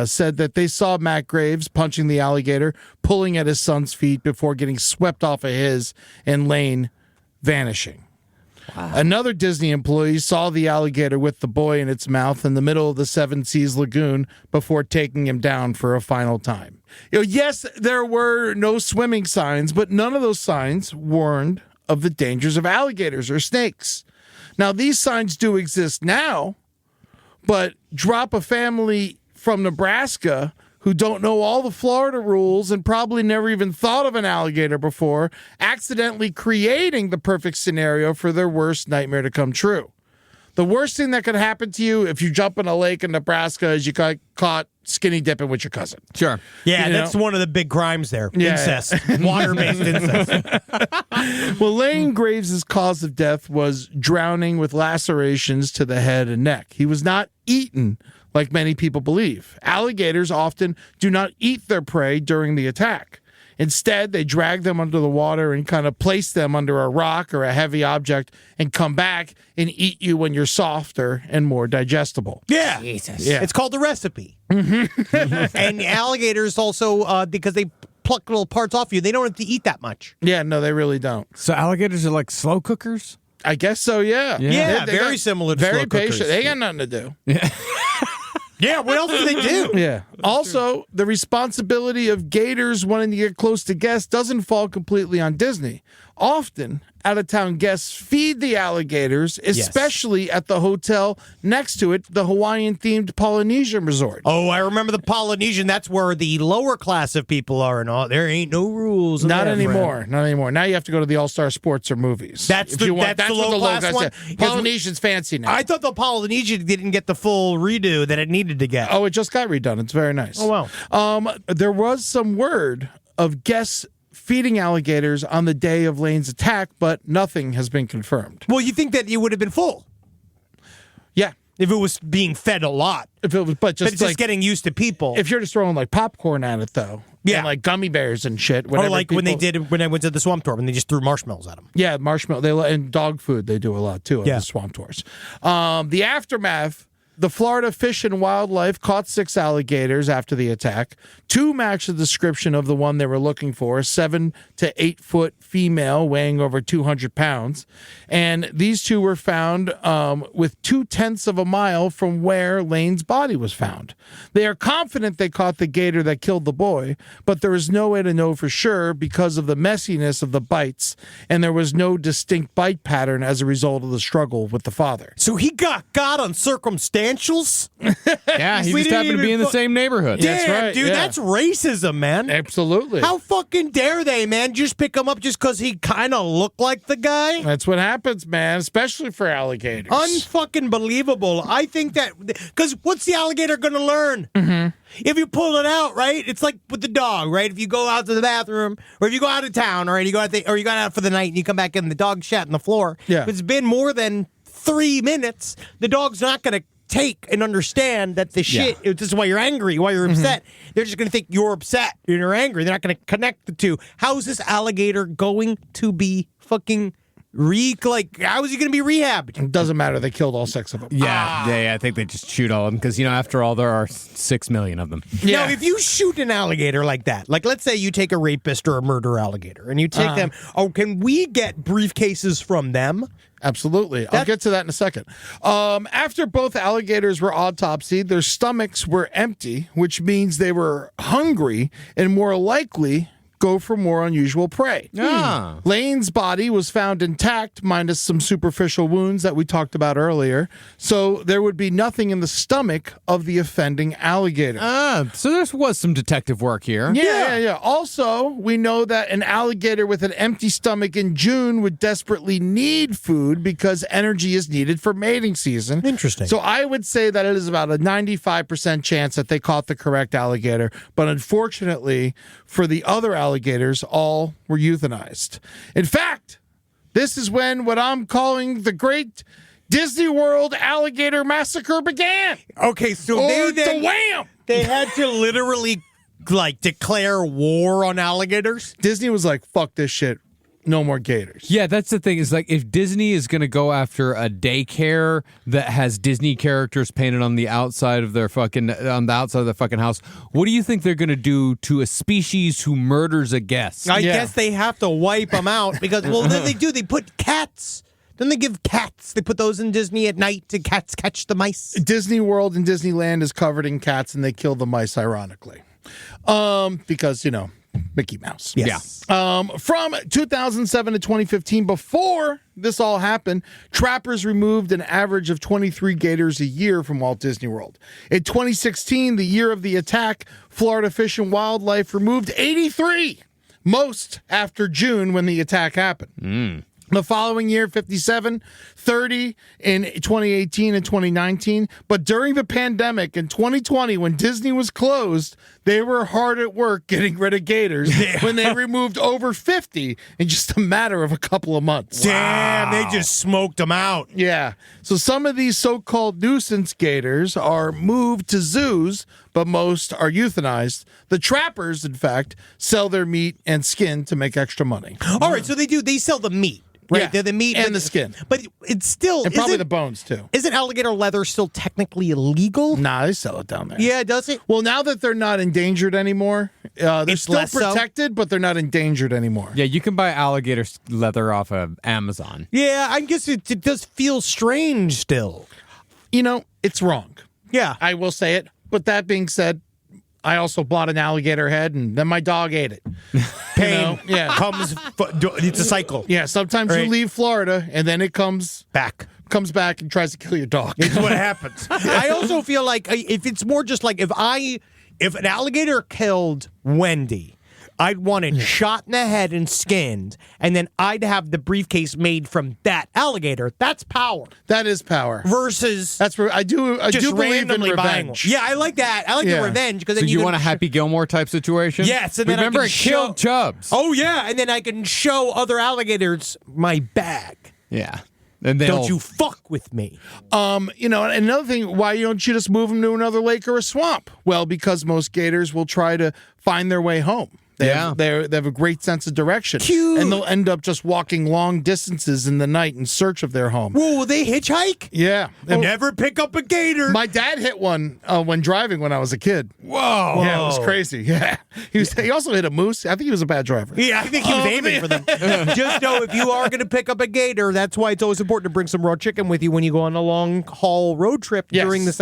said that they saw Matt Graves punching the alligator, pulling at his son's feet before getting swept off of his and Lane vanishing. Wow. Another Disney employee saw the alligator with the boy in its mouth in the middle of the Seven Seas Lagoon before taking him down for a final time. Yes, there were no swimming signs, but none of those signs warned of the dangers of alligators or snakes. Now, these signs do exist now, but drop a family from Nebraska who don't know all the Florida rules and probably never even thought of an alligator before, accidentally creating the perfect scenario for their worst nightmare to come true. The worst thing that could happen to you if you jump in a lake in Nebraska is you got caught skinny dipping with your cousin. Sure. Yeah, You that's know? one of the big crimes there. Yeah. Incest. Water-based incest. Well, Lane Graves' cause of death was drowning with lacerations to the head and neck. He was not eaten like many people believe. Alligators often do not eat their prey during the attack. Instead, they drag them under the water and kind of place them under a rock or a heavy object and come back and eat you when you're softer and more digestible. Yeah. Jesus. Yeah. It's called the recipe. And alligators also, because they pluck little parts off you, they don't have to eat that much. Yeah, no, they really don't. So alligators are like slow cookers? I guess so, yeah. Yeah, They very got- similar to very slow cookers. patient. They got nothing to do. Yeah, what else do they do? Yeah. Also, the responsibility of gators wanting to get close to guests doesn't fall completely on Disney. Often, out-of-town guests feed the alligators, especially at the hotel next to it, the Hawaiian-themed Polynesian Resort. Oh, I remember the Polynesian. That's where the lower class of people are, and all. There ain't no rules. Not in that, anymore. friend. Not anymore. Now you have to go to the All-Star Sports or movies. That's the what low-class guys one? say. Polynesian's fancy now. I thought the Polynesian didn't get the full redo that it needed to get. Oh, it just got redone. It's very nice. Oh, wow. There was some word of guests feeding alligators on the day of Lane's attack, but nothing has been confirmed. Well, you think that it would have been full Yeah. if it was being fed a lot. If it was, but But it's like just getting used to people. if you're just throwing like popcorn at it though, Yeah. and like gummy bears and shit. Or whenever like when they people- did when I went to the swamp tour, when they just threw marshmallows at them. yeah, marshmallow. And dog food they do a lot too at Yeah. the swamp tours. The aftermath. The Florida Fish and Wildlife caught 6 alligators after the attack. 2 matched the description of the one they were looking for, a 7 to 8 foot female weighing over 200 pounds. And these 2 were found with 2/10 of a mile from where Lane's body was found. They are confident they caught the gator that killed the boy, but there is no way to know for sure because of the messiness of the bites, and there was no distinct bite pattern as a result of the struggle with the father. So he got on circumstantials? Yeah, he We just didn't happened to be even in the fu- same neighborhood. That's Damn, right, dude, yeah. that's racism, man. Absolutely. How fucking dare they, man? Just pick him up just because he kind of looked like the guy? That's what happens, man, especially for alligators. Unfucking believable. I think that because what's the alligator going to learn? Mm-hmm. If you pull it out, right? It's like with the dog, right? If you go out to the bathroom, or if you go out of town, or you go out or you got out for the night and you come back and the dog shat on the floor. Yeah. If it's been more than 3 minutes, the dog's not going to take and understand that the shit. This is why you're angry, why you're upset. They're just going to think you're upset and you're angry. They're not going to connect the two. How is this alligator going to be fucking how is he going to be rehabbed? It doesn't matter. They killed all 6 of them. Yeah, I think they just shoot all of them because, after all, there are 6 million of them. Now, if you shoot an alligator like that, like let's say you take a rapist or a murder alligator and you take them, can we get briefcases from them? Absolutely. I'll get to that in a second. After both alligators were autopsied, their stomachs were empty, which means they were hungry and more likely go for more unusual prey. Lane's body was found intact, minus some superficial wounds that we talked about earlier. So there would be nothing in the stomach of the offending alligator. So there was some detective work here. Yeah. Also, we know that an alligator with an empty stomach in June would desperately need food because energy is needed for mating season. Interesting. So I would say that it is about a 95% chance that they caught the correct alligator. But unfortunately, for the other alligators, all were euthanized. In fact, this is when what I'm calling the Great Disney World Alligator Massacre began. Okay, so they had to literally declare war on alligators. Disney was like, fuck this shit. No more gators. Yeah, that's the thing. Is like if Disney is going to go after a daycare that has Disney characters painted on the outside of their fucking house, what do you think they're going to do to a species who murders a guest? I guess they have to wipe them out because then they do. They put cats. Then they give cats. They put those in Disney at night to cats catch the mice. Disney World and Disneyland is covered in cats, and they kill the mice, ironically, because Mickey Mouse. Yes. From 2007 to 2015, before this all happened, trappers removed an average of 23 gators a year from Walt Disney World. In 2016, the year of the attack, Florida Fish and Wildlife removed 83, most after June when the attack happened. The following year, 57, 30 in 2018 and 2019. But during the pandemic in 2020, when Disney was closed, they were hard at work getting rid of gators when they removed over 50 in just a matter of a couple of months. Damn, they just smoked them out. Yeah. So some of these so-called nuisance gators are moved to zoos, but most are euthanized. The trappers, in fact, sell their meat and skin to make extra money. All right, so they sell the meat. Right, Yeah, they're the meat and the skin. But it's still... And probably the bones, too. Isn't alligator leather still technically illegal? Nah, they sell it down there. Yeah, does it? Well, now that they're not endangered anymore, they're It's still less so? protected, but they're not endangered anymore. Yeah, you can buy alligator leather off of Amazon. Yeah, I guess it does feel strange still. You know, it's wrong. Yeah. I will say it. But that being said, I also bought an alligator head, and then my dog ate it. Pain Yeah. comes... It's a cycle. Yeah, sometimes Right. you leave Florida, and then it comes Back. back and tries to kill your dog. It's what happens. I also feel like if it's more just like if an alligator killed Wendy, I'd want it shot in the head and skinned, and then I'd have the briefcase made from that alligator. That's power. That is power. Versus That's where I do just believe in randomly buying one. revenge. Yeah, I like that. I like Yeah. the revenge because So then you can want a Happy Gilmore type situation? Yes, and then I remember can it killed Chubbs. Oh yeah, and then I can show other alligators my bag. Yeah. And Don't you fuck with me. You know, and another thing, why don't you just move them to another lake or a swamp? Well, because most gators will try to find their way home. They have a great sense of direction. Cute. And they'll end up just walking long distances in the night in search of their home. Whoa, will they hitchhike? Yeah. And Never pick up a gator. my dad hit one when driving when I was a kid. Whoa. Yeah, it was crazy. Yeah. He also hit a moose. I think he was a bad driver. Yeah, I think he was aiming for them. Just know if you are going to pick up a gator, that's why it's always important to bring some raw chicken with you when you go on a long haul road trip Yes. during the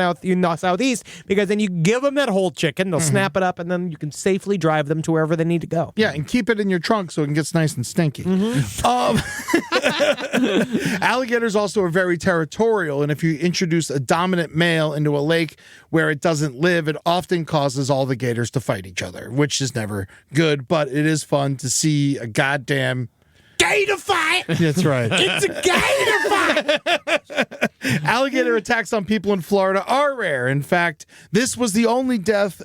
southeast, because then you give them that whole chicken, they'll snap it up, and then you can safely drive them to wherever they need to go. Yeah, and keep it in your trunk so it gets nice and stinky. Alligators also are very territorial, and if you introduce a dominant male into a lake where it doesn't live, it often causes all the gators to fight each other, which is never good, but it is fun to see a goddamn Gator fight! That's right. It's a gator fight! Alligator attacks on people in Florida are rare. In fact, this was the only death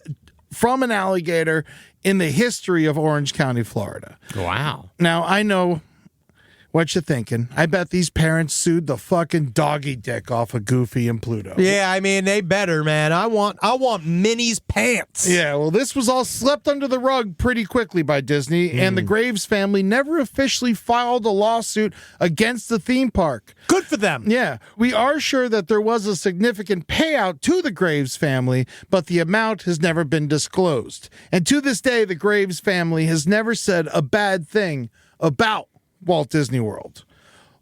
from an alligator in the history of Orange County, Florida. Wow. Now, I know what you're thinking. I bet these parents sued the fucking doggy dick off of Goofy and Pluto. Yeah, I mean, they better, man. I want Minnie's pants. Yeah, well, this was all swept under the rug pretty quickly by Disney, and the Graves family never officially filed a lawsuit against the theme park. Good for them. Yeah, we are sure that there was a significant payout to the Graves family, but the amount has never been disclosed. And to this day, the Graves family has never said a bad thing about Walt Disney World.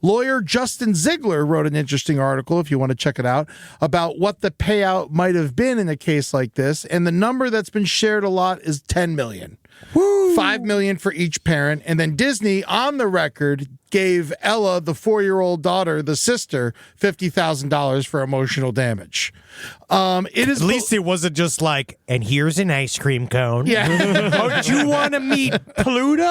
Lawyer Justin Ziegler wrote an interesting article, if you want to check it out, about what the payout might have been in a case like this, and the number that's been shared a lot is $10 million. Woo. $5 million for each parent, and then Disney, on the record, gave Ella, the 4-year-old daughter, the sister, $50,000 for emotional damage. It is At least it wasn't just like, and here's an ice cream cone. Yeah. Don't you want to meet Pluto?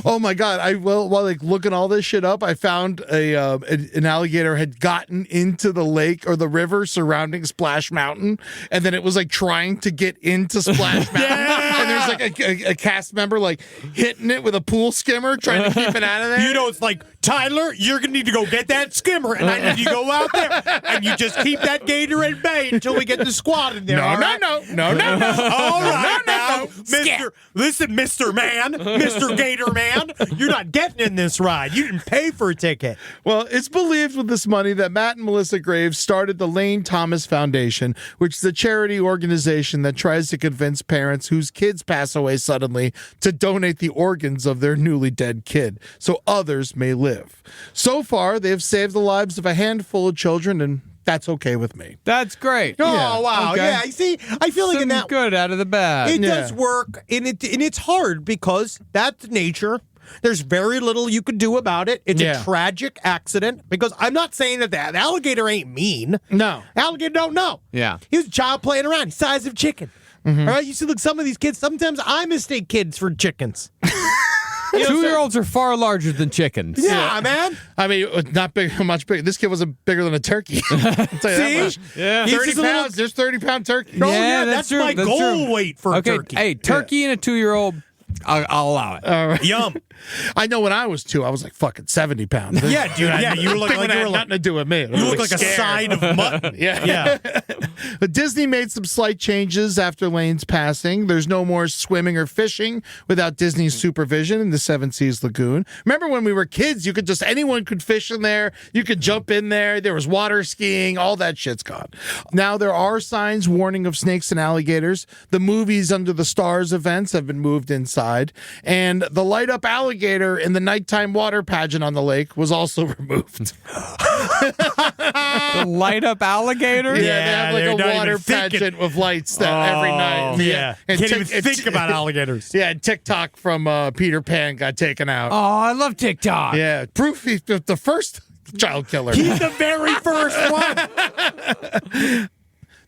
Oh my God! While like looking all this shit up, I found an alligator had gotten into the lake or the river surrounding Splash Mountain, and then it was like trying to get into Splash Mountain, and there's like a cast member like hitting it with a pool skimmer, trying to keep it out of there. You know, it's like, Tyler, you're going to need to go get that skimmer, and I need you to go out there, and you just keep that gator at bay until we get the squad in there. No. All right, now, Mr. Mr. Man, Mr. Gator Man, you're not getting in this ride. You didn't pay for a ticket. Well, it's believed with this money that Matt and Melissa Graves started the Lane Thomas Foundation, which is a charity organization that tries to convince parents whose kids pass away suddenly to donate the organs of their newly dead kid so others may live. So far, they have saved the lives of a handful of children, and that's okay with me. That's great. Oh, Yeah, wow. okay. Yeah, you see, I feel like in Some that good out of the bad. it Yeah. does work, and it's hard because that's nature. There's very little you could do about it. It's Yeah. a tragic accident, because I'm not saying that the alligator ain't mean. No. Alligator don't know. Yeah. He was a child playing around. He's size of chicken. All right, you see, look, some of these kids, sometimes I mistake kids for chickens. 2-year-olds are far larger than chickens. Yeah, man. I mean, not big, much bigger. This kid wasn't bigger than a turkey. I'll tell you that much. Yeah. He's 30 just a little- pounds. There's 30-pound turkey. Oh, Yeah, yeah, that's that's true. my That's goal true. weight for a Okay, turkey. hey, turkey and a 2-year-old, I'll allow it. Yum. I know when I was 2, I was like fucking 70 pounds. Yeah, dude. Yeah, you look like It had nothing to do with me. you look like a side of mutton. Yeah. Yeah. Disney made some slight changes after Lane's passing. There's no more swimming or fishing without Disney's supervision in the Seven Seas Lagoon. Remember when we were kids, anyone could fish in there. You could jump in there. There was water skiing. All that shit's gone. Now there are signs warning of snakes and alligators. The movies Under the Stars events have been moved inside. And the light up alligator in the nighttime water pageant on the lake was also removed. The light up alligator? Yeah, they have like they're a not water even thinking. pageant with lights every night. Yeah. And Can't even think about alligators. Yeah, and TikTok from Peter Pan got taken out. Oh, I love TikTok. Yeah, proof he's the first child killer. He's the very first one.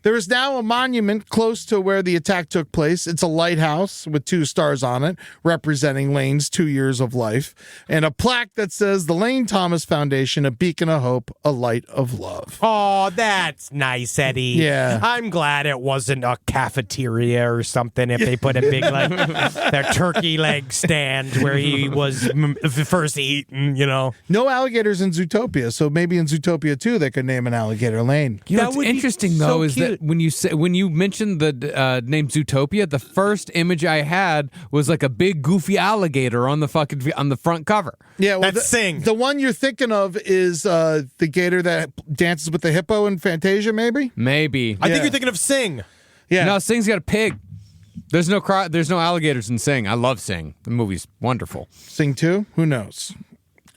There is now a monument close to where the attack took place. It's a lighthouse with 2 stars on it, representing Lane's 2 years of life, and a plaque that says the Lane Thomas Foundation, a beacon of hope, a light of love. Oh, that's nice, Eddie. Yeah. I'm glad it wasn't a cafeteria or something if they put a big, their turkey leg stand where he was first eaten, No alligators in Zootopia, so maybe in Zootopia 2 they could name an alligator Lane. You know That what's would be interesting so though is cute. that when you mentioned the name Zootopia, the first image I had was like a big goofy alligator on the front cover. Yeah, well, That's Sing. The one you're thinking of is the gator that dances with the hippo in Fantasia, maybe? Maybe. I think Yeah. you're thinking of Sing. Yeah. No, Sing's got a pig. There's no alligators in Sing. I love Sing. The movie's wonderful. Sing 2? Who knows?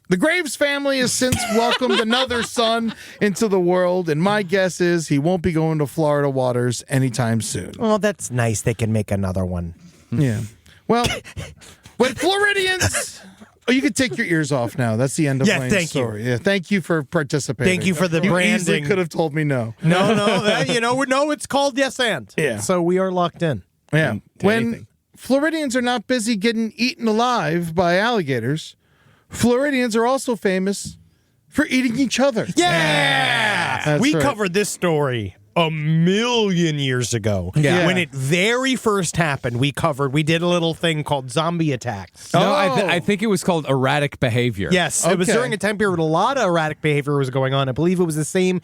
The Graves family has since welcomed another son into the world, and my guess is he won't be going to Florida waters anytime soon. Oh, that's nice. They can make another one. Yeah. Well, when Floridians... Oh, you can take your ears off now. That's the end of Yeah, Lane's thank you. story. Yeah, thank you for participating. Thank you for the You easily branding. could have told me no. No, it's called Yes and. Yeah. So we are locked in. Yeah. When anything. Floridians are not busy getting eaten alive by alligators, Floridians are also famous for eating each other. Yeah. That's We right. covered this story a million years ago. Yeah. When it very first happened, we did a little thing called zombie attacks. No, Oh. I think it was called erratic behavior. Yes, it was Okay. during a time period a lot of erratic behavior was going on. I believe it was the same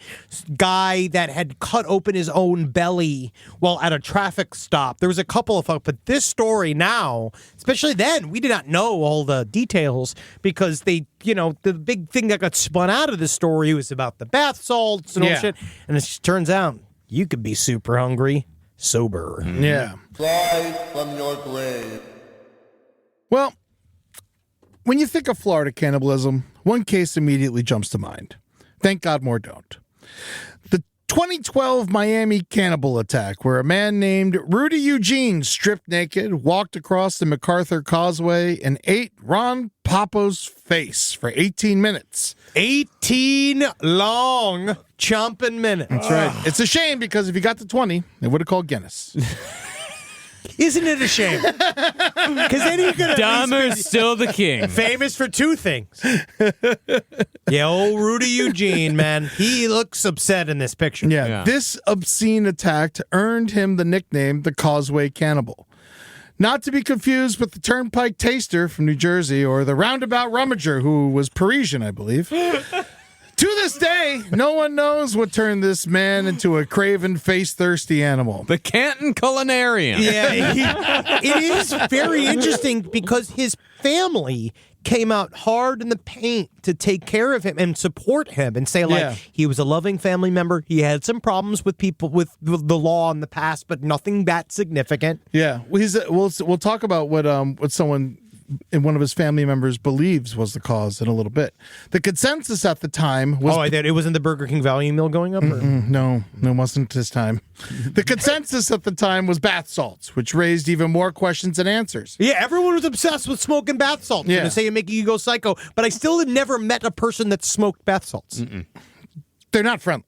guy that had cut open his own belly while at a traffic stop. There was a couple of, but this story now, especially then, we did not know all the details because the big thing that got spun out of the story was about the bath salts and all Yeah. shit. And it just turns out you could be super hungry sober. Yeah. Rise from your grave. Well, when you think of Florida cannibalism, one case immediately jumps to mind. Thank God more don't. The 2012 Miami cannibal attack, where a man named Rudy Eugene stripped naked, walked across the MacArthur Causeway, and ate Ron Papo's face for 18 minutes. 18 long chomping minutes. That's right. It's a shame because if you got to 20, they would have called Guinness. Isn't it a shame? Because then you could Dahmer's still the king. famous for 2 things. Yeah, old Rudy Eugene, man. He looks upset in this picture. Yeah. This obscene attack earned him the nickname the Causeway Cannibal. Not to be confused with the Turnpike Taster from New Jersey or the Roundabout Rummager, who was Parisian, I believe. To this day, no one knows what turned this man into a craven, face-thirsty animal. The Canton Culinarian. Yeah, it is very interesting because his family came out hard in the paint to take care of him and support him and say, like, he was a loving family member. He had some problems with people, with the law in the past, but nothing that significant. Yeah, we'll talk about what someone in one of his family members believes was the cause in a little bit. The consensus at the time was... Oh, I thought it wasn't the Burger King value meal going up? Or? No, it wasn't this time. The consensus at the time was bath salts, which raised even more questions than answers. Yeah, everyone was obsessed with smoking bath salts. Yeah. And say it making you go psycho. But I still had never met a person that smoked bath salts. They're not friendly.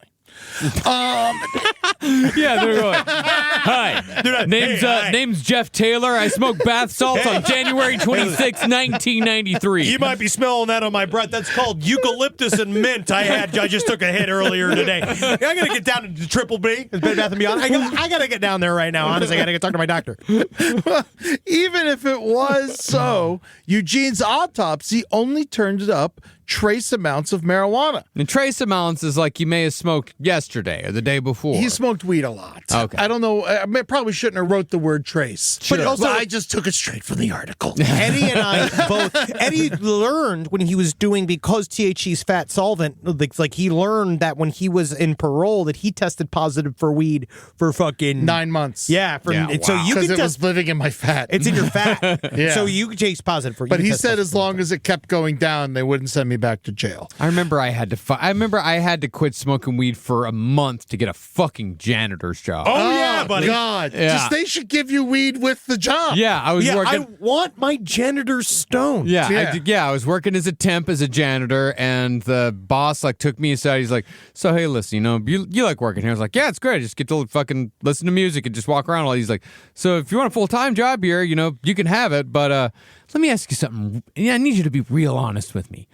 Yeah, they're going. Hi, name's Jeff Taylor. I smoked bath salts on January 26, 1993. You might be smelling that on my breath. That's called eucalyptus and mint. I just took a hit earlier today. I gotta get down to Triple B, Bed Bath and Beyond. I gotta get down there right now. Honestly, I gotta go talk to my doctor. Even if it was so, Eugene's autopsy only turned it up trace amounts of marijuana. And trace amounts is like you may have smoked yesterday or the day before. He smoked weed a lot. Okay. I don't know. I probably shouldn't have wrote the word trace. But also, I just took it straight from the article. Eddie and I both. Eddie learned when he was doing, because THC's fat solvent. Like he learned that when he was in parole that he tested positive for weed for fucking 9 months. Yeah, so you Because can it test. was living in my fat. It's in your fat. Yeah. So you could taste positive for. But you he test said positive as for long as it kept going down, they wouldn't send me back to jail. I remember I had to quit smoking weed for a month to get a fucking janitor's job. Oh, yeah, buddy. God. Yeah. Just they should give you weed with the job. Yeah, I was Yeah, working. I want my janitor's stone. Yeah, I was working as a temp as a janitor, and the boss like took me aside. He's like, "So hey, listen, you like working here?" I was like, "Yeah, it's great. I just get to fucking listen to music and just walk around." All he's like, "So if you want a full-time job here, you can have it, but let me ask you something. Yeah, I need you to be real honest with me.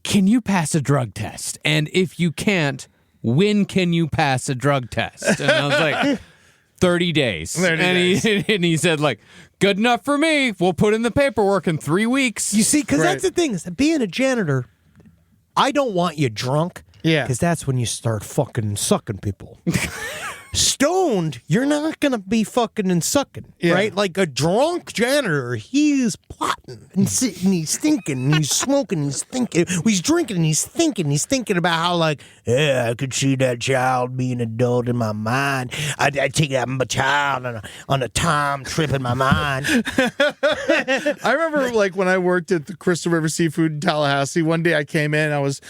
Can you pass a drug test? And if you can't, when can you pass a drug test?" And I was like, 30 days. 30 and days. He said, like, good enough for me. We'll put in the paperwork in 3 weeks. You see, because Right. that's the thing is that being a janitor, I don't want you drunk. Yeah. Because that's when you start fucking sucking people. Stoned, you're not going to be fucking and sucking, Yeah. right? Like a drunk janitor, he's plotting and sitting, he's thinking, and he's smoking, he's thinking, he's drinking, and he's thinking about how, like, yeah, I could see that child being adult in my mind. I'd take that child on a time trip in my mind. I remember, like, when I worked at the Crystal River Seafood in Tallahassee, one day I came in, I was,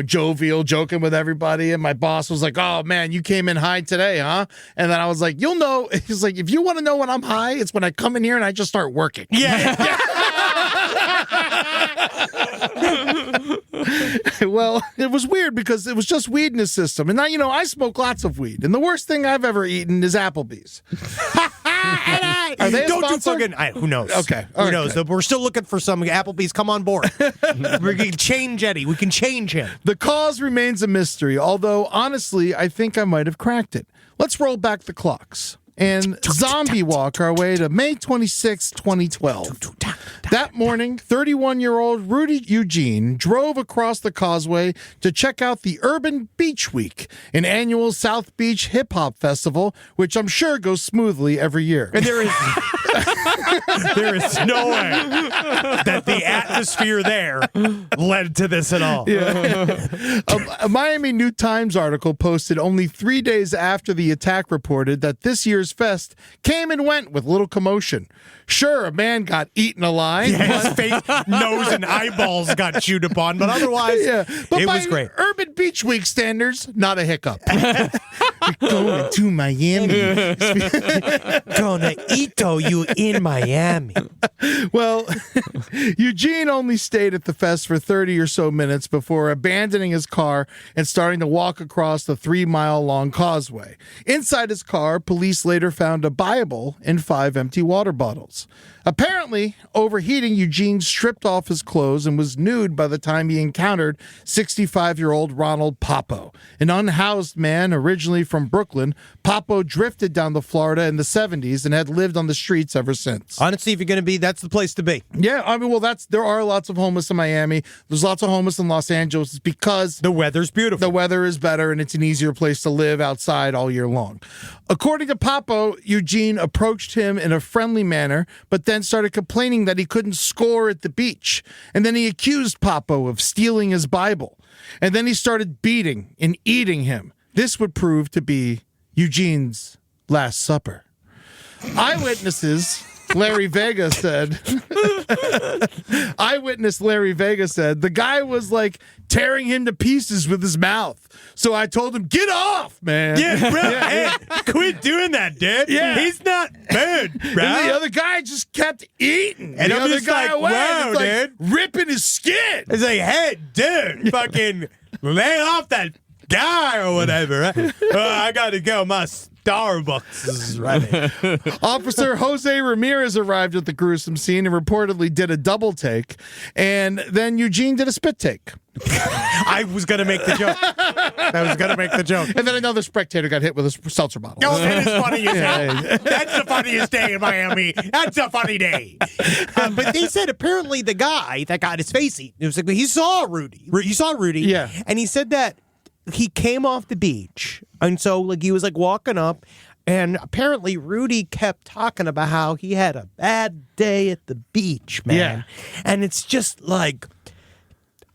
jovial, joking with everybody, and my boss was like, "Oh, man, you came in high today, huh?" And then I was like, "You'll know." He's like, "If you want to know when I'm high, it's when I come in here and I just start working." Yeah. Well, it was weird because it was just weed in his system. And now, I smoke lots of weed. And the worst thing I've ever eaten is Applebee's. Are they a Don't sponsor? you fucking... who knows? Okay. Who All right, knows? good. We're still looking for some Applebee's. Come on board. We can change Eddie. We can change him. The cause remains a mystery, although honestly, I think I might have cracked it. Let's roll back the clocks and zombie walk our way to May 26, 2012. That morning, 31-year-old Rudy Eugene drove across the causeway to check out the Urban Beach Week, an annual South Beach hip-hop festival, which I'm sure goes smoothly every year. And there is no way that the atmosphere there led to this at all. A Miami New Times article posted only 3 days after the attack reported that this year's fest came and went with little commotion. Sure, a man got eaten alive. His face, nose, and eyeballs got chewed upon, but otherwise, But it by was great. Urban Beach Week standards, not a hiccup. We're going to Miami. Gonna Ito you in Miami. Well, Eugene only stayed at the fest for 30 or so minutes before abandoning his car and starting to walk across the 3-mile-long causeway. Inside his car, police later found a Bible and 5 empty water bottles. Apparently, overheating, Eugene stripped off his clothes and was nude by the time he encountered 65-year-old Ronald Papo. An unhoused man originally from Brooklyn, Papo drifted down to Florida in the 70s and had lived on the streets ever since. Honestly, if you're gonna be, that's the place to be. Yeah, I mean, there are lots of homeless in Miami. There's lots of homeless in Los Angeles. It's because The weather's beautiful. the weather is better and it's an easier place to live outside all year long. According to Papo, Eugene approached him in a friendly manner, but then started complaining that he couldn't score at the beach. And then he accused Papo of stealing his Bible. And then he started beating and eating him. This would prove to be Eugene's last supper. Eyewitness Larry Vega said the guy was like tearing him to pieces with his mouth. So I told him, "Get off, man." Yeah, bro. Hey, quit doing that, dude. Yeah. He's not bad, bro. And the other guy just kept eating. And the I'm other just guy like, away, wow, and it's like dude. ripping his skin. It's like, hey, dude, fucking lay off that guy or whatever. I got to go. My Starbucks is ready. Officer Jose Ramirez arrived at the gruesome scene and reportedly did a double take, and then Eugene did a spit take. I was going to make the joke. And then another spectator got hit with a seltzer bottle. Oh, that is funny as hell. That's the funniest day in Miami. That's a funny day. But they said apparently the guy that got his face eaten, it was like he saw Rudy. He saw Rudy. Yeah. And he said that he came off the beach. And so like he was like walking up, and apparently Rudy kept talking about how he had a bad day at the beach, man. Yeah. And it's just like,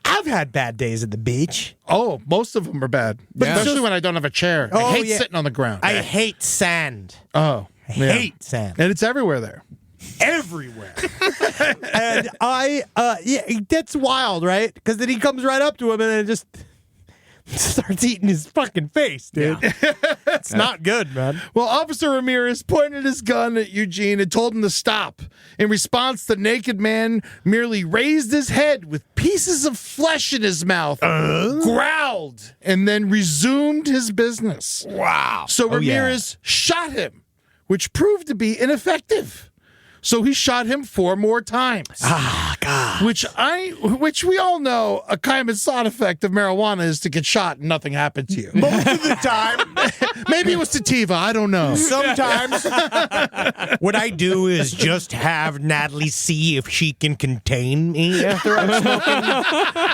I've had bad days at the beach. Oh, most of them are bad. But especially when I don't have a chair. I hate sitting on the ground. I hate sand. Oh. I hate sand. And it's everywhere there. Everywhere. And that's wild, right? Because then he comes right up to him and then just starts eating his fucking face, dude. Yeah. It's not good, man. Well, Officer Ramirez pointed his gun at Eugene and told him to stop. In response, the naked man merely raised his head with pieces of flesh in his mouth, growled, and then resumed his business. Wow. So Ramirez shot him, which proved to be ineffective. So he shot him 4 more times. Ah, God. Which we all know a common side effect of marijuana is to get shot and nothing happened to you. Most of the time. Maybe it was sativa. I don't know. Sometimes what I do is just have Natalie see if she can contain me after I'm smoking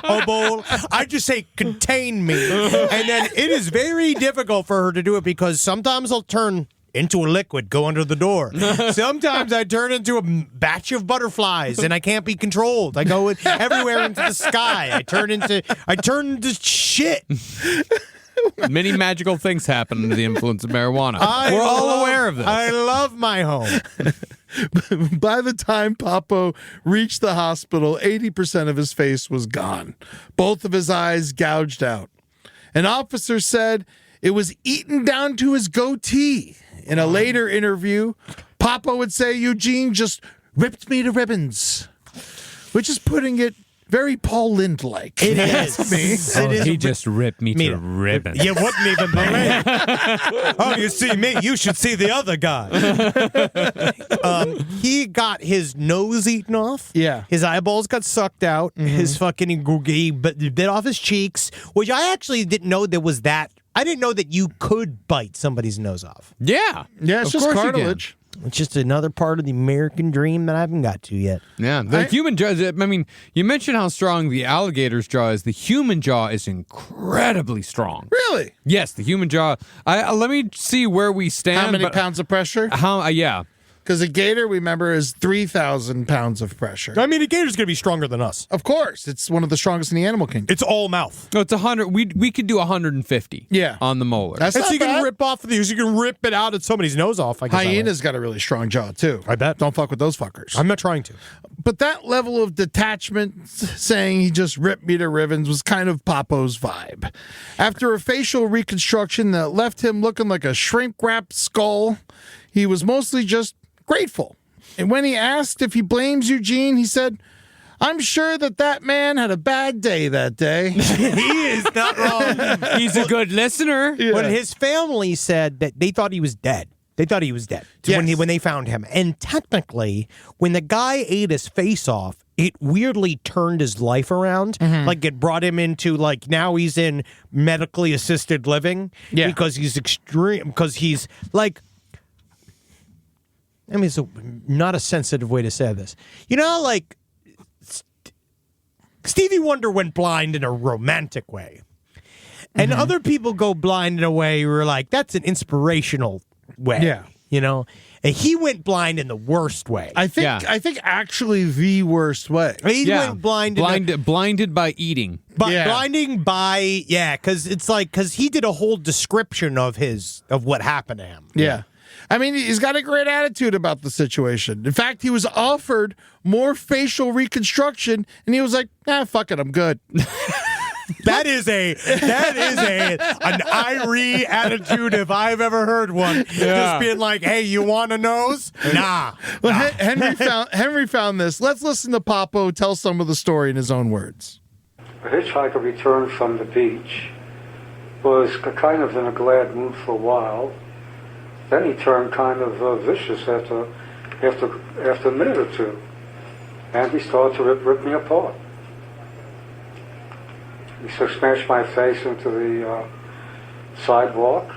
a bowl. I just say, contain me. And then it is very difficult for her to do it because sometimes I'll turn into a liquid, go under the door. Sometimes I turn into a batch of butterflies and I can't be controlled. I go everywhere into the sky. I turn into shit. Many magical things happen under the influence of marijuana. We're all aware of this. I love my home. By the time Papo reached the hospital, 80% of his face was gone. Both of his eyes gouged out. An officer said it was eaten down to his goatee. In a later interview, Papo would say Eugene just ripped me to ribbons, which is putting it very Paul Lynde-like. It is. He just ripped me to ribbons. You wouldn't even believe. Oh, you see me, you should see the other guy. He got his nose eaten off. Yeah. His eyeballs got sucked out. His fucking, he bit off his cheeks, which I actually didn't know there was that. I didn't know that you could bite somebody's nose off. Yeah. Yeah, it's Of just course you can. cartilage. It's just another part of the American dream that I haven't got to yet. Yeah, the human jaw. I mean, you mentioned how strong the alligator's jaw is. The human jaw is incredibly strong. Really? Yes, the human jaw. Let me see where we stand. How many pounds of pressure? Yeah. Because a gator, remember, is 3,000 pounds of pressure. I mean, a gator's going to be stronger than us. Of course. It's one of the strongest in the animal kingdom. It's all mouth. No, it's 100. We could do 150. Yeah. On the molar. That's And not so you bad. can rip off these. You can rip it out at somebody's nose off. I guess Hyena's got a really strong jaw, too. I bet. Don't fuck with those fuckers. I'm not trying to. But that level of detachment, saying he just ripped me to ribbons, was kind of Papo's vibe. After a facial reconstruction that left him looking like a shrink-wrapped skull, he was mostly just grateful. And when he asked if he blames Eugene, he said, I'm sure that man had a bad day that day. He is not wrong. He's a good listener. Yeah. When his family said that they thought he was dead. They thought he was dead Yes. when they found him. And technically, when the guy ate his face off, it weirdly turned his life around. Like it brought him into now he's in medically assisted living. Yeah. Because he's like, I mean, it's not a sensitive way to say this. You know, like Stevie Wonder went blind in a romantic way. And other people go blind in a way where like, that's an inspirational way. Yeah. You know? And he went blind in the worst way. I think actually the worst way. He went blinded by eating. Blinding by, because it's like, because he did a whole description of what happened to him. Yeah. I mean, he's got a great attitude about the situation. In fact, he was offered more facial reconstruction, and he was like, fuck it, I'm good. That is an Irie attitude if I've ever heard one. Just being like, hey, you want a nose? Nah. Well, Henry found this. Let's listen to Papo tell some of the story in his own words. A hitchhiker returned from the beach was kind of in a glad mood for a while. Then he turned kind of vicious after a minute or two, and he started to rip me apart. He smashed my face into the sidewalk.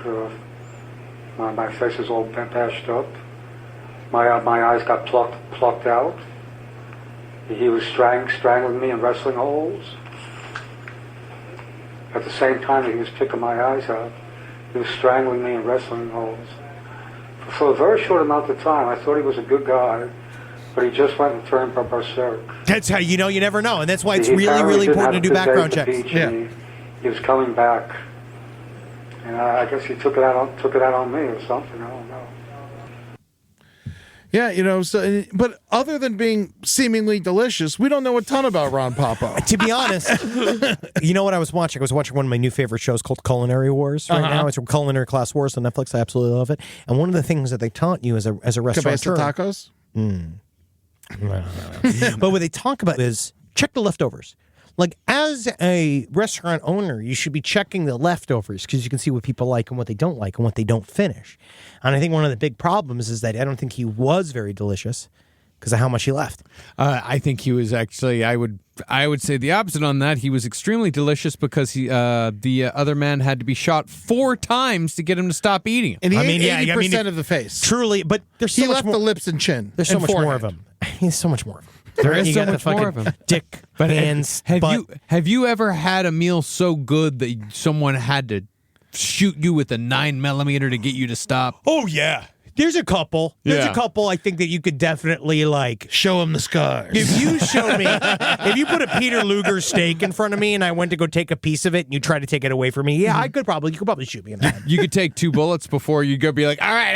My face is all bashed up. My eyes got plucked out. He was strangling me in wrestling holds. At the same time that he was picking my eyes out, he was strangling me in wrestling holds. For a very short amount of time, I thought he was a good guy, but he just went and turned berserk. That's how you never know, and that's why it's really important to do background checks. Yeah. He was coming back, and I guess he took it out on me or something. I don't know. Yeah, but other than being seemingly delicious, we don't know a ton about Ron Popo. To be honest, you know what I was watching? I was watching one of my new favorite shows called Culinary Wars right now. It's Culinary Class Wars on Netflix. I absolutely love it. And one of the things that they taught you as a restaurateur... Cabeza tacos? But what they talk about is check the leftovers. Like, as a restaurant owner, you should be checking the leftovers because you can see what people like and what they don't like and what they don't finish. And I think one of the big problems is that I don't think he was very delicious because of how much he left. I think he was actually, I would say the opposite on that. He was extremely delicious because the other man had to be shot 4 times to get him to stop eating. And he ate 80% of the face. Truly, but there's so he much left more. the lips and chin. There's so and much forehead. more of him. He's so much more of him. There is so much more of him. Dick, but hands, have you ever had a meal so good that someone had to shoot you with a 9mm to get you to stop? Oh, yeah. There's a couple. There's Yeah. a couple I think that you could definitely, like... Show him the scars. If you showed me... if you put a Peter Luger steak in front of me and I went to go take a piece of it and you try to take it away from me, yeah, you could probably shoot me in the head. You could take 2 bullets before you go be like, all right.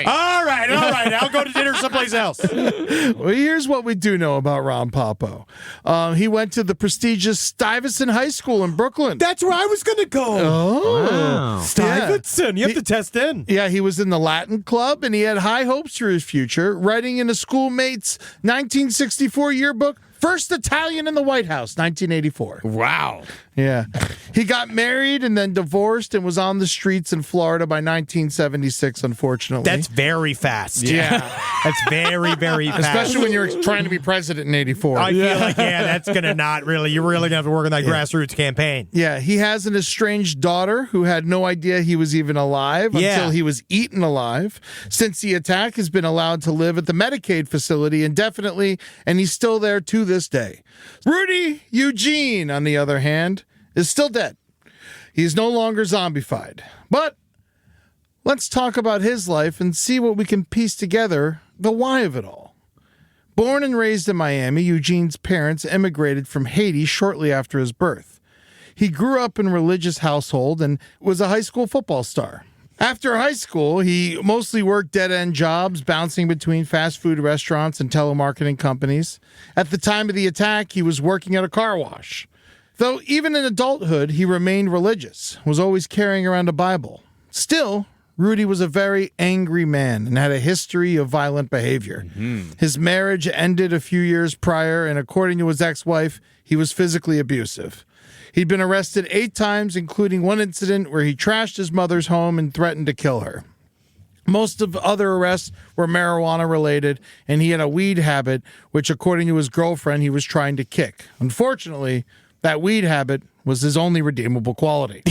All right. I'll go to dinner someplace else. Well, here's what we do know about Ron Popo. He went to the prestigious Stuyvesant High School in Brooklyn. That's where I was going to go. Oh. Wow. Stuyvesant. You have to test in. Yeah, he was in the Latin Club, and he had high hopes for his future, writing in a schoolmate's 1964 yearbook, First Italian in the White House, 1984. Wow. Yeah. He got married and then divorced and was on the streets in Florida by 1976, unfortunately. That's very fast. Yeah. That's very, very fast. Especially when you're trying to be president in 84. I feel like, that's going to not really, you're really going to have to work on that grassroots campaign. Yeah, he has an estranged daughter who had no idea he was even alive until he was eaten alive. Since the attack, has been allowed to live at the Medicaid facility indefinitely, and he's still there to this day. Rudy Eugene, on the other hand, is still dead. He's no longer zombified. But let's talk about his life and see what we can piece together the why of it all. Born and raised in Miami, Eugene's parents immigrated from Haiti shortly after his birth. He grew up in a religious household and was a high school football star. After high school, he mostly worked dead-end jobs, bouncing between fast food restaurants and telemarketing companies. At the time of the attack, he was working at a car wash. Though even in adulthood, he remained religious, was always carrying around a Bible. Still, Rudy was a very angry man and had a history of violent behavior. His marriage ended a few years prior, and according to his ex-wife, he was physically abusive. He'd been arrested 8 times, including one incident where he trashed his mother's home and threatened to kill her. Most of other arrests were marijuana-related, and he had a weed habit, which, according to his girlfriend, he was trying to kick. Unfortunately, that weed habit was his only redeemable quality.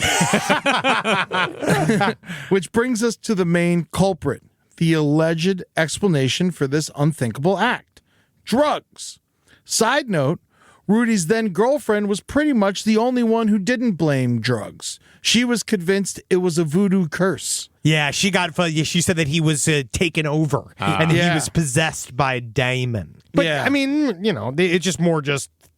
Which brings us to the main culprit, the alleged explanation for this unthinkable act: drugs. Side note, Rudy's then-girlfriend was pretty much the only one who didn't blame drugs. She was convinced it was a voodoo curse. Yeah, she said that he was taken over and he was possessed by a demon. But, I mean, it's just more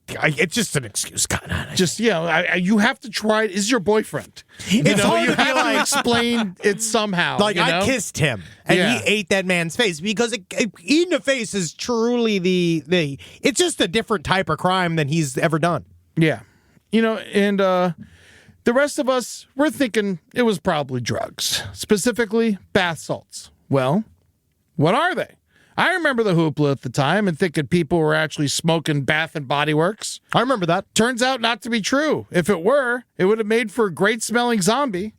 it's just an excuse, kind of. Just, you have to try it. Is your boyfriend? It's hard you to be have like, to explain it somehow. Like, I kissed him, and he ate that man's face, because eating a face is truly it's just a different type of crime than he's ever done. Yeah. And the rest of us, we're thinking it was probably drugs, specifically bath salts. Well, what are they? I remember the hoopla at the time and thinking people were actually smoking Bath and Body Works. I remember that. Turns out not to be true. If it were, it would have made for a great-smelling zombie.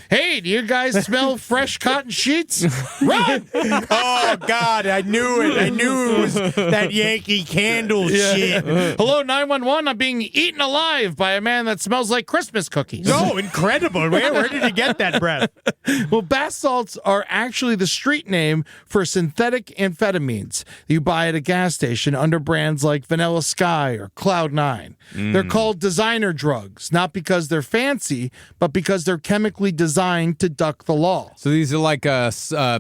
Hey, do you guys smell fresh cotton sheets? Run! Oh, God, I knew it. I knew it was that Yankee Candle shit. Hello, 911. I'm being eaten alive by a man that smells like Christmas cookies. No, incredible. Where did you get that breath? Well, bath salts are actually the street name for synthetic amphetamines you buy at a gas station under brands like Vanilla Sky or Cloud9. They're called designer drugs, not because they're fancy, but because they're chemically designed to duck the law. So these are like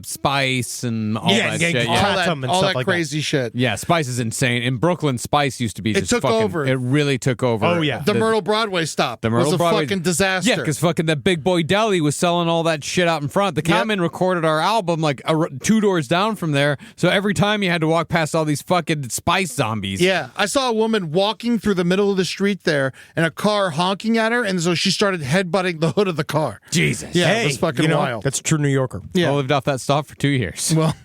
Spice and all that shit. All that crazy shit. Yeah, Spice is insane. In Brooklyn, Spice used to be just took fucking... over. It really took over. Oh, yeah. The Myrtle Broadway stop was a fucking disaster. Yeah, because fucking that Big Boy Deli was selling all that shit out in front. The Catman recorded our album like 2 doors down from there, so every time you had to walk past all these fucking Spice zombies. Yeah, I saw a woman walking through the middle of the street there and a car honking at her, and so she started headbutting the hood of the car. Jesus. Yeah, Hey, it was fucking wild. That's a true New Yorker. Yeah. I lived off that stop for 2 years. Well,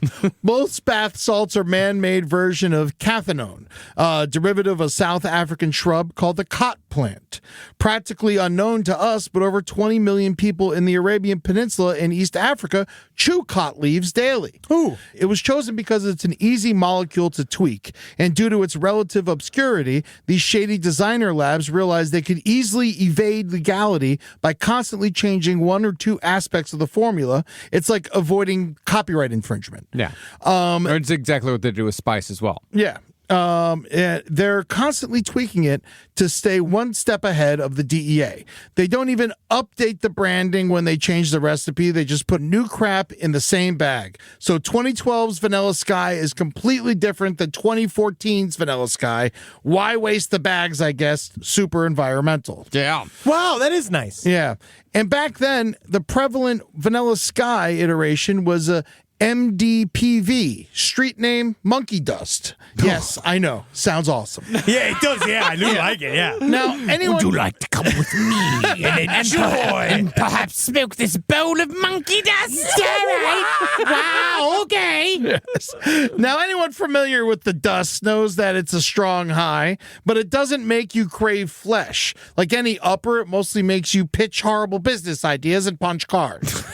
most bath salts are man-made version of cathinone, a derivative of a South African shrub called the kot plant. Practically unknown to us, but over 20 million people in the Arabian Peninsula and East Africa chew kot leaves daily. Ooh. It was chosen because it's an easy molecule to tweak, and due to its relative obscurity, these shady designer labs realized they could easily evade legality by constantly changing 1 or 2 aspects of the formula. It's like avoiding copyright infringement. Yeah. Or it's exactly what they do with Spice as well. Yeah. They're constantly tweaking it to stay one step ahead of the DEA. They don't even update the branding when they change the recipe. They just put new crap in the same bag. So 2012's Vanilla Sky is completely different than 2014's Vanilla Sky. Why waste the bags, I guess? Super environmental. Yeah. Wow, that is nice. Yeah. And back then, the prevalent Vanilla Sky iteration was a MDPV, street name Monkey Dust. Yes, I know. Sounds awesome. Yeah, it does. Yeah, I do like it. Yeah. Now, anyone... Would you like to come with me and enjoy and perhaps smoke this bowl of monkey dust? All right. Wow, okay. Yes. Now, anyone familiar with the dust knows that it's a strong high, but it doesn't make you crave flesh. Like any upper, it mostly makes you pitch horrible business ideas and punch cars.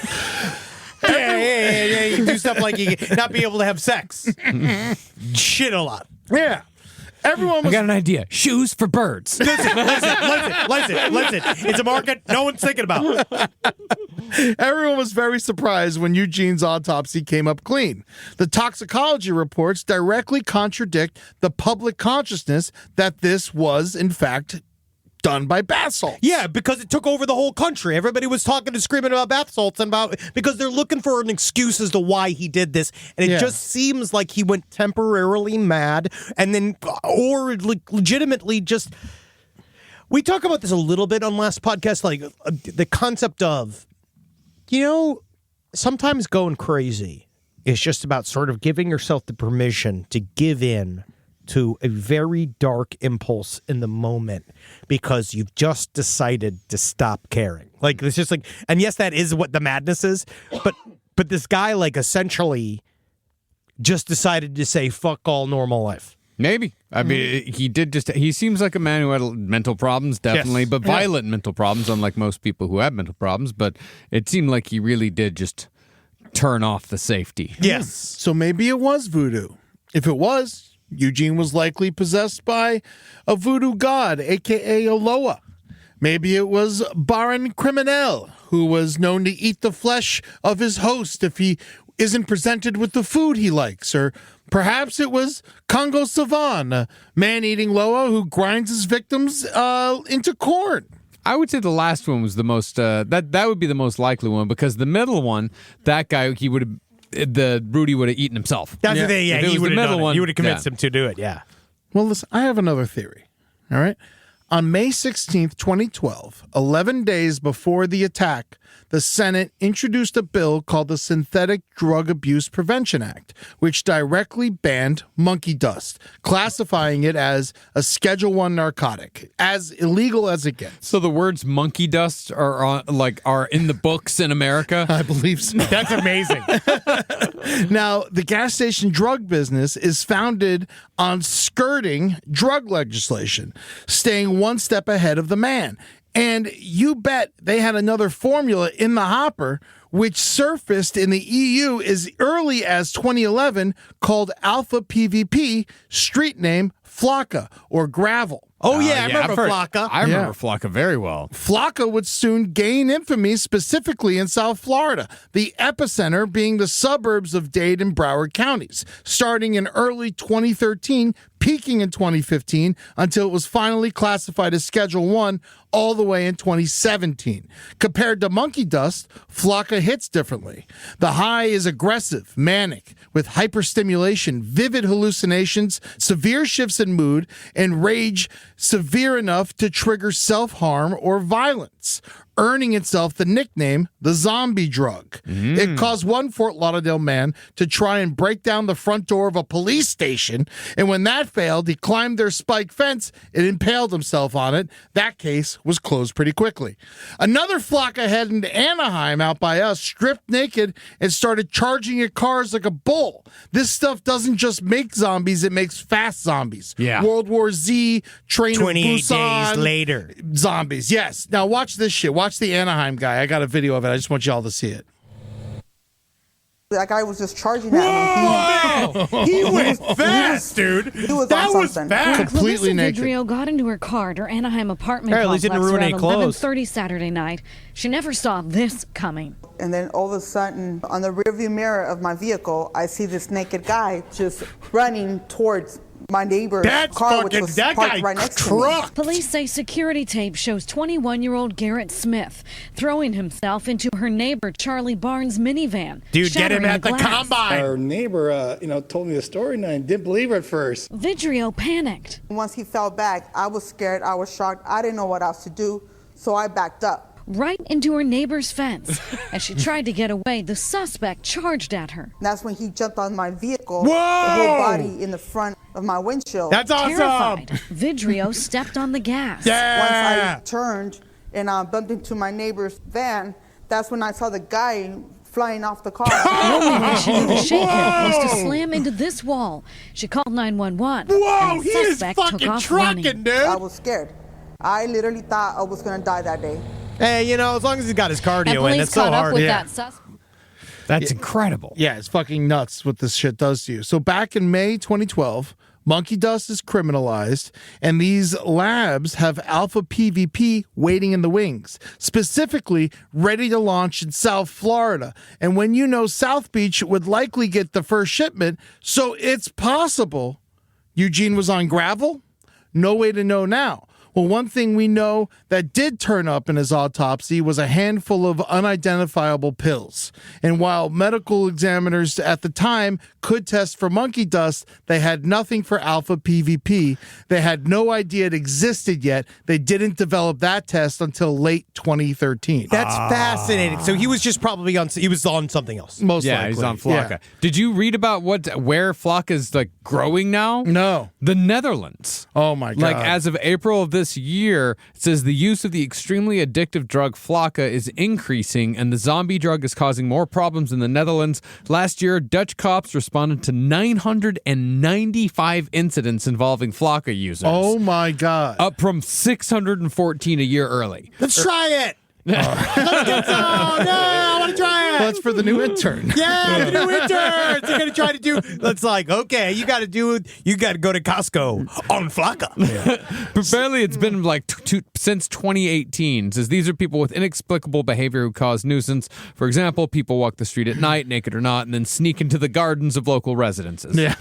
Yeah. You do stuff like you not be able to have sex. Shit a lot. Yeah. Everyone I was... got an idea. Shoes for birds. Listen. It's a market no one's thinking about. Everyone was very surprised when Eugene's autopsy came up clean. The toxicology reports directly contradict the public consciousness that this was, in fact, done by bath salts. Yeah, because it took over the whole country. Everybody was talking and screaming about bath salts and because they're looking for an excuse as to why he did this. And it just seems like he went temporarily mad and then, or legitimately just, we talk about this a little bit on last podcast, like the concept of, sometimes going crazy is just about sort of giving yourself the permission to give in to a very dark impulse in the moment because you've just decided to stop caring. Like, it's just like, and yes, that is what the madness is, but this guy, like, essentially just decided to say, fuck all normal life. Maybe. I mean, he seems like a man who had mental problems, definitely, but violent mental problems, unlike most people who have mental problems, but it seemed like he really did just turn off the safety. Yes. So maybe it was voodoo. If it was, Eugene was likely possessed by a voodoo god, a.k.a. Aloha. Maybe it was Baron Criminel, who was known to eat the flesh of his host if he isn't presented with the food he likes. Or perhaps it was Congo Savan, a man-eating Loa who grinds his victims into corn. I would say the last one was the most, that would be the most likely one, because the middle one, that guy, Rudy would have eaten himself. That's the thing, If it he was would the have middle done it. one. He would have convinced him to do it, yeah. Well, listen, I have another theory, all right? On May 16th, 2012, 11 days before the attack, the Senate introduced a bill called the Synthetic Drug Abuse Prevention Act, which directly banned monkey dust, classifying it as a Schedule I narcotic, as illegal as it gets. So the words monkey dust are in the books in America? I believe so. That's amazing. Now, the gas station drug business is founded on skirting drug legislation, staying one step ahead of the man. And you bet they had another formula in the hopper, which surfaced in the EU as early as 2011, called Alpha PVP, street name Flocka, or gravel. Oh, yeah, I remember Flocka. I remember Flocka very well. Flocka would soon gain infamy, specifically in South Florida, the epicenter being the suburbs of Dade and Broward counties, starting in early 2013, peaking in 2015, until it was finally classified as Schedule 1 all the way in 2017. Compared to monkey dust, Flocka hits differently. The high is aggressive, manic, with hyperstimulation, vivid hallucinations, severe shifts in mood, and rage severe enough to trigger self-harm or violence, earning itself the nickname the zombie drug. It caused one Fort Lauderdale man to try and break down the front door of a police station, and when that failed, he climbed their spike fence and impaled himself on it. That case was closed pretty quickly. Another Flocka head in Anaheim out by us stripped naked and started charging at cars like a bull. This stuff doesn't just make zombies, it makes fast zombies. Yeah. World War Z, Train of 28 Busan. days later. Zombies, yes. Now watch this shit. Watch the Anaheim guy. I got a video of it. I just want y'all to see it. That guy was just charging at me. He went fast, dude. He was That on was something. fast. Completely Clarissa naked. Vidrio got into her car at her Anaheim apartment Apparently complex didn't ruin around any clothes. 11:30 Saturday night. She never saw this coming. And then all of a sudden, on the rearview mirror of my vehicle, I see this naked guy just running towards my neighbor's car, which was parked right next to me. Police say security tape shows 21-year-old Garrett Smith throwing himself into her neighbor Charlie Barnes' minivan. Dude, get him shattering at the glass. combine. Our neighbor, told me the story, and I didn't believe her at first. Vidrio panicked. Once he fell back, I was scared. I was shocked. I didn't know what else to do, so I backed up. Right into her neighbor's fence. As she tried to get away, the suspect charged at her. That's when he jumped on my vehicle, Whoa! the whole body in the front of my windshield. That's awesome. Terrified, Vidrio stepped on the gas. Once I turned and bumped into my neighbor's van, that's when I saw the guy flying off the car. The only way she knew to shake him was to slam into this wall. She called 911. Whoa, and the he is suspect took fucking off trucking, running. dude. I was scared. I literally thought I was going to die that day. Hey, as long as he's got his And cardio in, police it's so caught up hard. with that suspect. That's incredible. Yeah, it's fucking nuts what this shit does to you. So back in May 2012, monkey dust is criminalized, and these labs have Alpha PVP waiting in the wings, specifically ready to launch in South Florida. And when South Beach would likely get the first shipment, so it's possible Eugene was on gravel? No way to know now. Well, one thing we know that did turn up in his autopsy was a handful of unidentifiable pills. And while medical examiners at the time could test for monkey dust, they had nothing for Alpha PVP. They had no idea it existed yet. They didn't develop that test until late 2013. That's fascinating. So he was just probably on something else. Most Yeah, likely. he's on Flocka. Yeah. Did you read about where Flocka is growing now? No. The Netherlands. Oh my God. As of April of this year, it says the use of the extremely addictive drug Flocka is increasing, and the zombie drug is causing more problems in the Netherlands. Last year, Dutch cops responded to 995 incidents involving Flocka users. Oh my God. Up from 614 a year early. Let's try it. Let's get some. No, I want to try it. That's for the new intern. Yeah, the new interns. They're going to try to do. It's okay, you got to go to Costco on Flocka. Apparently, it's been since 2018. It says these are people with inexplicable behavior who cause nuisance. For example, people walk the street at night, naked or not, and then sneak into the gardens of local residences. Yeah.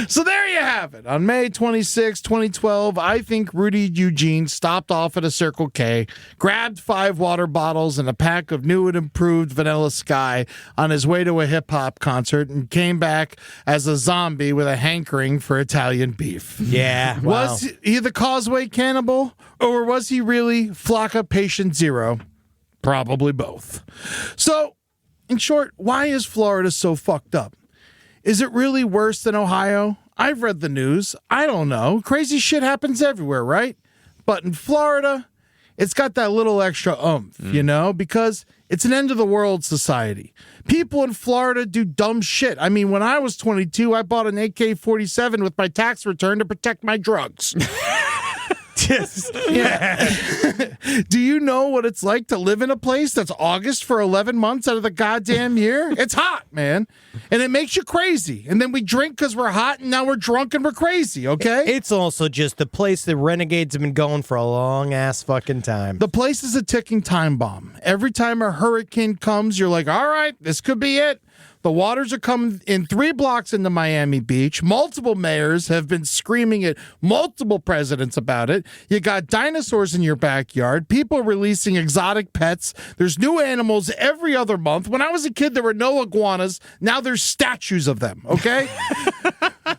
So there you have it. On May 26, 2012, I think Rudy Eugene stopped off at a Circle K, grabbed 5 water bottles and a pack of new and improved Vanilla Sky on his way to a hip-hop concert and came back as a zombie with a hankering for Italian beef. Yeah. Wow. Was he the Causeway cannibal, or was he really Flocka Patient Zero? Probably both. So, in short, why is Florida so fucked up? Is it really worse than Ohio? I've read the news. I don't know. Crazy shit happens everywhere, right? But in Florida, it's got that little extra oomph, you know, because it's an end of the world society. People in Florida do dumb shit. I mean, when I was 22, I bought an AK-47 with my tax return to protect my drugs. Yeah. Do you know what it's like to live in a place that's August for 11 months out of the goddamn year? It's hot, man. And it makes you crazy. And then we drink because we're hot, and now we're drunk and we're crazy, okay? It's also just the place that renegades have been going for a long-ass fucking time. The place is a ticking time bomb. Every time a hurricane comes, you're like, all right, this could be it. The waters are coming in 3 blocks into Miami Beach. Multiple mayors have been screaming at multiple presidents about it. You got dinosaurs in your backyard. People releasing exotic pets. There's new animals every other month. When I was a kid, there were no iguanas. Now there's statues of them, okay?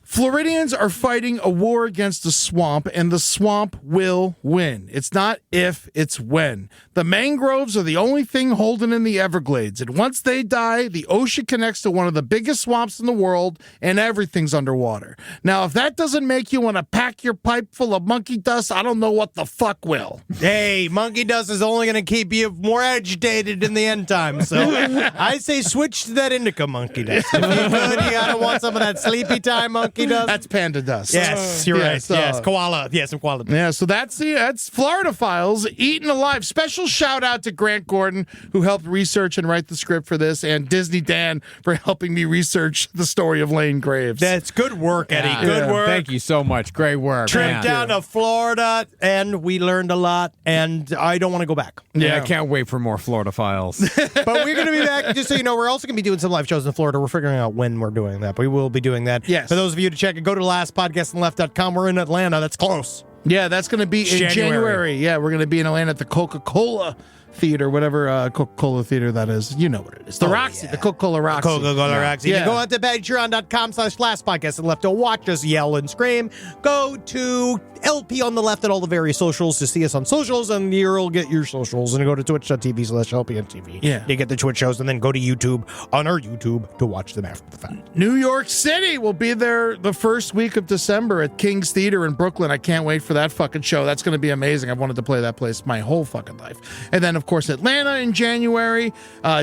Floridians are fighting a war against the swamp, and the swamp will win. It's not if, it's when. The mangroves are the only thing holding in the Everglades, and once they die, the ocean connects to one of the biggest swamps in the world, and everything's underwater. Now, if that doesn't make you want to pack your pipe full of monkey dust, I don't know what the fuck will. Hey, monkey dust is only going to keep you more agitated in the end time, so I say switch to that indica monkey dust. If you could, you gotta want some of that sleepy time monkey dust. That's panda dust. Yes, you're right. So, yes, koala. Yes, some koala dust. Yeah, so that's Florida Files, Eaten Alive. Special shout out to Grant Gordon, who helped research and write the script for this, and Disney Dan for helping me research the story of Lane Graves. That's good work, Eddie. Good work. Thank you so much. Great work. Trip down to Florida, and we learned a lot, and I don't want to go back. Yeah, I can't wait for more Florida Files. But we're going to be back, just so you know, we're also going to be doing some live shows in Florida. We're figuring out when we're doing that, but we will be doing that. Yes. For those of you to check it, go to lastpodcastonleft.com. We're in Atlanta. That's close. Yeah, that's going to be in January. Yeah, we're going to be in Atlanta at the Coca-Cola Theater, whatever Coca-Cola Theater that is. You know what it is. The Roxy, the Coca-Cola Roxy. Coca-Cola Roxy. Yeah. You go on to patreon.com/lastpodcastonleft to watch us yell and scream. Go to LP on the left at all the various socials to see us on socials, and you'll get your socials. And go to twitch.tv/LPNTV. Yeah. You get the Twitch shows, and then go to YouTube on our YouTube to watch them after the fact. New York City will be there the first week of December at King's Theater in Brooklyn. I can't wait for that fucking show. That's going to be amazing. I've wanted to play that place my whole fucking life. And then, of course, Atlanta in January,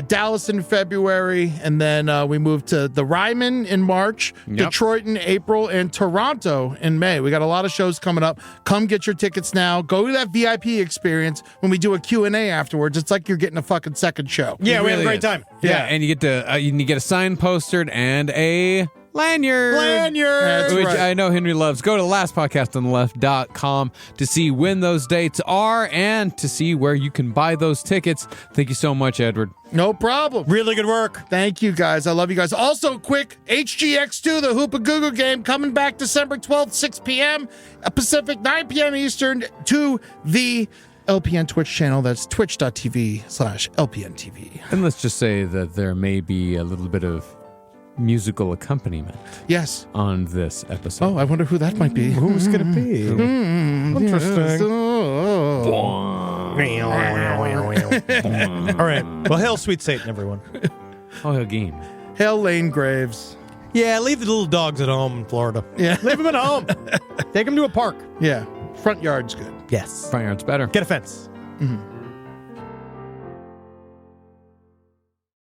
Dallas in February, and then we move to the Ryman in March, Detroit in April, and Toronto in May. We got a lot of shows coming up. Come get your tickets now. Go to that VIP experience when we do a Q&A afterwards. It's like you're getting a fucking second show. Yeah, we have a great time. Yeah, and you get to you get a signed poster and a lanyard. Lanyard! Which I know Henry loves. Go to lastpodcastonleft.com to see when those dates are and to see where you can buy those tickets. Thank you so much, Edward. No problem. Really good work. Thank you, guys. I love you guys. Also, quick, HGX2, the Hoopa Google game, coming back December 12th, 6 p.m. Pacific, 9 p.m. Eastern, to the LPN Twitch channel. That's twitch.tv/LPNTV. And let's just say that there may be a little bit of musical accompaniment. Yes. On this episode. Oh, I wonder who that might be. Who's going to be? Interesting. All right. Well, hail sweet Satan, everyone. Oh, hail game. Hail Lane Graves. Yeah, leave the little dogs at home in Florida. Yeah. Leave them at home. Take them to a park. Yeah. Front yard's good. Yes. Front yard's better. Get a fence. Mm-hmm.